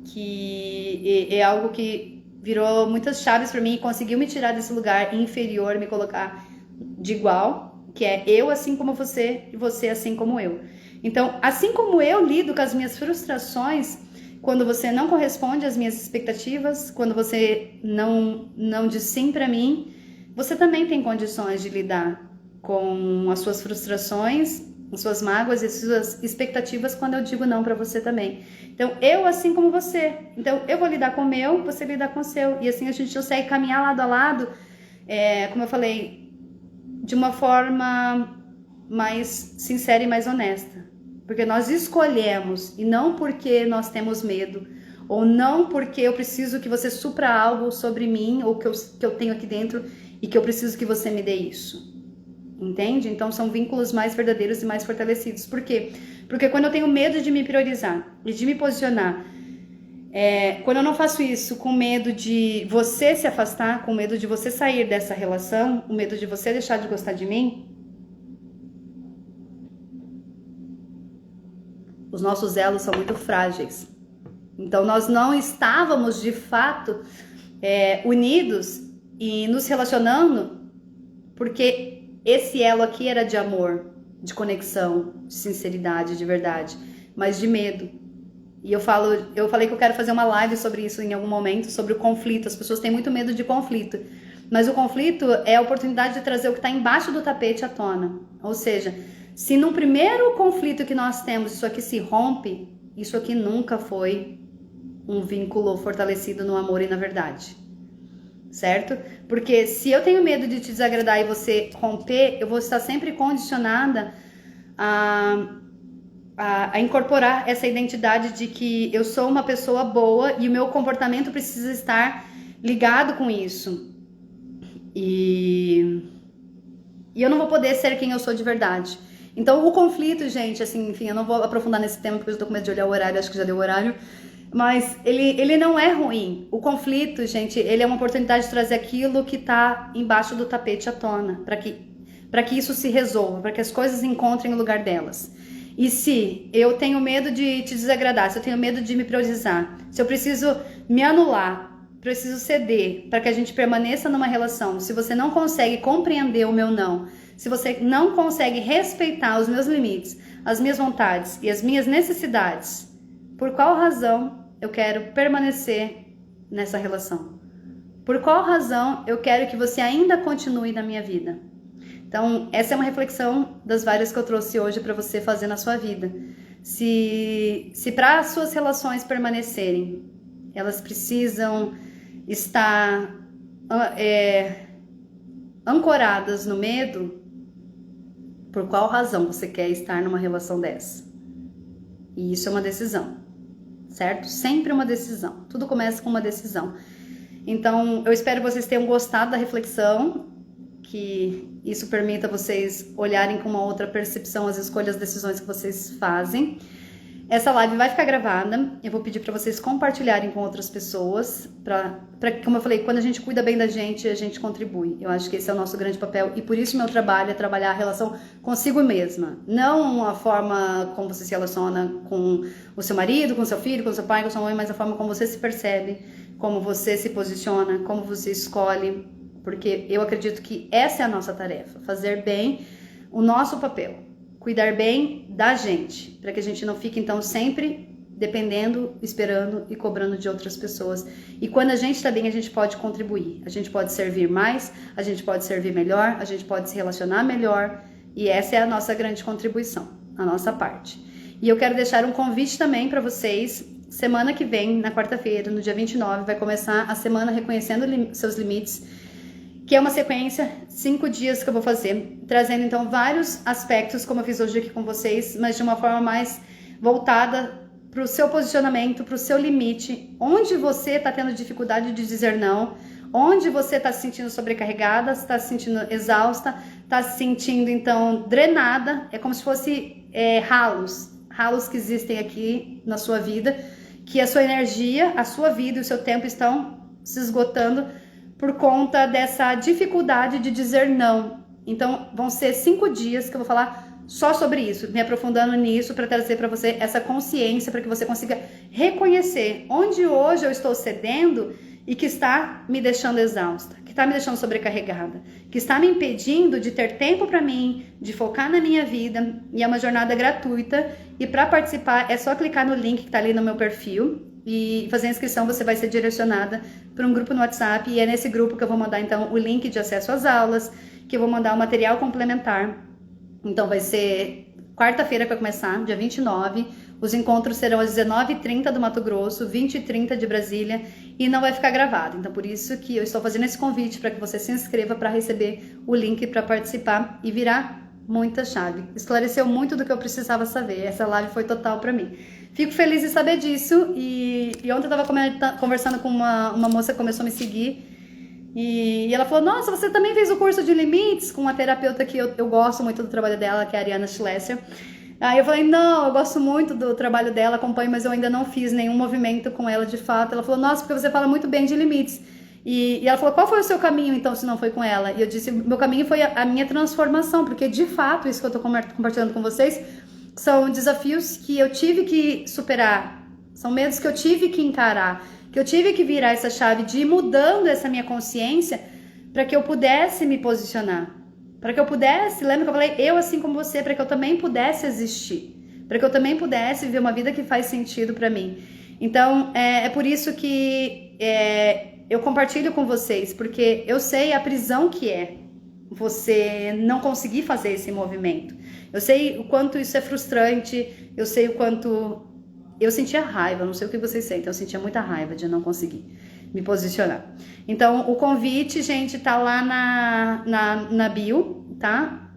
que é algo que virou muitas chaves para mim e conseguiu me tirar desse lugar inferior, me colocar de igual, que é eu assim como você e você assim como eu. Então, assim como eu lido com as minhas frustrações, quando você não corresponde às minhas expectativas, quando você não diz sim para mim, você também tem condições de lidar com as suas frustrações, as suas mágoas e as suas expectativas quando eu digo não para você também. Então, eu assim como você. Então, eu vou lidar com o meu, você lidar com o seu. E assim a gente consegue caminhar lado a lado, como eu falei, de uma forma mais sincera e mais honesta. Porque nós escolhemos, e não porque nós temos medo, ou não porque eu preciso que você supra algo sobre mim, ou que eu tenho aqui dentro, e que eu preciso que você me dê isso. Entende? Então são vínculos mais verdadeiros e mais fortalecidos. Por quê? Porque quando eu tenho medo de me priorizar e de me posicionar, quando eu não faço isso com medo de você se afastar, com medo de você sair dessa relação, com medo de você deixar de gostar de mim, os nossos elos são muito frágeis. Então nós não estávamos de fato unidos e nos relacionando porque esse elo aqui era de amor, de conexão, de sinceridade, de verdade, mas de medo. E eu falei que eu quero fazer uma live sobre isso em algum momento, sobre o conflito. As pessoas têm muito medo de conflito, mas o conflito é a oportunidade de trazer o que está embaixo do tapete à tona. Ou seja, se no primeiro conflito que nós temos isso aqui se rompe, isso aqui nunca foi um vínculo fortalecido no amor e na verdade. Certo? Porque se eu tenho medo de te desagradar e você romper, eu vou estar sempre condicionada a incorporar essa identidade de que eu sou uma pessoa boa e o meu comportamento precisa estar ligado com isso. E eu não vou poder ser quem eu sou de verdade. Então o conflito, gente, assim, enfim, eu não vou aprofundar nesse tema porque eu tô com medo de olhar o horário, acho que já deu o horário. Mas ele não é ruim. O conflito, gente, ele é uma oportunidade de trazer aquilo que tá embaixo do tapete à tona, para que isso se resolva, para que as coisas encontrem o lugar delas. E se eu tenho medo de te desagradar, se eu tenho medo de me priorizar, se eu preciso me anular, preciso ceder para que a gente permaneça numa relação, se você não consegue compreender o meu não, se você não consegue respeitar os meus limites, as minhas vontades e as minhas necessidades, por qual razão eu quero permanecer nessa relação? Por qual razão eu quero que você ainda continue na minha vida? Então, essa é uma reflexão das várias que eu trouxe hoje para você fazer na sua vida. Se para as suas relações permanecerem, elas precisam estar ancoradas no medo, por qual razão você quer estar numa relação dessa? E isso é uma decisão. Certo? Sempre uma decisão. Tudo começa com uma decisão. Então, eu espero que vocês tenham gostado da reflexão, que isso permita vocês olharem com uma outra percepção as escolhas, as decisões que vocês fazem. Essa live vai ficar gravada, eu vou pedir para vocês compartilharem com outras pessoas, para, como eu falei, quando a gente cuida bem da gente, a gente contribui. Eu acho que esse é o nosso grande papel e por isso meu trabalho é trabalhar a relação consigo mesma, não a forma como você se relaciona com o seu marido, com o seu filho, com o seu pai, com a sua mãe, mas a forma como você se percebe, como você se posiciona, como você escolhe, porque eu acredito que essa é a nossa tarefa, fazer bem o nosso papel. Cuidar bem da gente, para que a gente não fique, então, sempre dependendo, esperando e cobrando de outras pessoas. E quando a gente está bem, a gente pode contribuir, a gente pode servir mais, a gente pode servir melhor, a gente pode se relacionar melhor E essa é a nossa grande contribuição, a nossa parte. E eu quero deixar um convite também para vocês. Semana que vem, na quarta-feira, no dia 29, vai começar a semana Reconhecendo Seus Limites, que é uma sequência, 5 dias que eu vou fazer, trazendo então vários aspectos, como eu fiz hoje aqui com vocês, mas de uma forma mais voltada para o seu posicionamento, para o seu limite, onde você está tendo dificuldade de dizer não, onde você está se sentindo sobrecarregada, está se sentindo exausta, está se sentindo então drenada, é como se fosse ralos que existem aqui na sua vida, que a sua energia, a sua vida e o seu tempo estão se esgotando por conta dessa dificuldade de dizer não. Então vão ser 5 dias que eu vou falar só sobre isso, me aprofundando nisso para trazer para você essa consciência, para que você consiga reconhecer onde hoje eu estou cedendo e que está me deixando exausta, que está me deixando sobrecarregada, que está me impedindo de ter tempo para mim, de focar na minha vida. E é uma jornada gratuita, e para participar é só clicar no link que está ali no meu perfil e fazer a inscrição. Você vai ser direcionada para um grupo no WhatsApp, e é nesse grupo que eu vou mandar então o link de acesso às aulas, que eu vou mandar o material complementar. Então vai ser quarta-feira que vai começar, dia 29. Os encontros serão às 19h30 do Mato Grosso, 20h30 de Brasília, e não vai ficar gravado. Então por isso que eu estou fazendo esse convite para que você se inscreva para receber o link para participar e virar muita chave. Esclareceu muito do que eu precisava saber. Essa live foi total para mim. Fico feliz de saber disso. E ontem eu estava conversando com uma moça que começou a me seguir. E ela falou, nossa, você também fez o curso de limites com uma terapeuta que eu gosto muito do trabalho dela, que é a Ariana Schlesser. Aí eu falei, não, eu gosto muito do trabalho dela, acompanho, mas eu ainda não fiz nenhum movimento com ela de fato. Ela falou, nossa, porque você fala muito bem de limites. E ela falou, qual foi o seu caminho então, se não foi com ela? E eu disse, meu caminho foi a minha transformação, porque de fato, isso que eu tô compartilhando com vocês, são desafios que eu tive que superar, são medos que eu tive que encarar, que eu tive que virar essa chave de ir mudando essa minha consciência para que eu pudesse me posicionar, para que eu pudesse, lembra que eu falei, eu assim como você, para que eu também pudesse existir, para que eu também pudesse viver uma vida que faz sentido para mim. Então, é por isso que eu compartilho com vocês, porque eu sei a prisão que é você não conseguir fazer esse movimento. Eu sei o quanto isso é frustrante, eu sei o quanto... Eu sentia raiva, não sei o que vocês sentem, eu sentia muita raiva de não conseguir me posicionar. Então, o convite, gente, tá lá na bio, tá?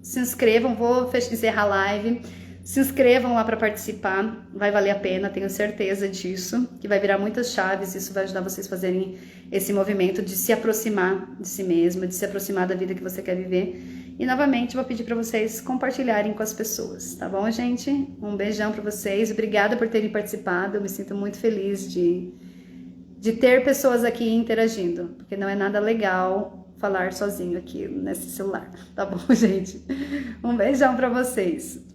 Se inscrevam, vou encerrar a live. Se inscrevam lá para participar, vai valer a pena, tenho certeza disso, que vai virar muitas chaves, isso vai ajudar vocês a fazerem esse movimento de se aproximar de si mesma, de se aproximar da vida que você quer viver. E novamente vou pedir para vocês compartilharem com as pessoas, tá bom, gente? Um beijão para vocês, obrigada por terem participado, eu me sinto muito feliz de ter pessoas aqui interagindo, porque não é nada legal falar sozinho aqui nesse celular, tá bom, gente? Um beijão para vocês.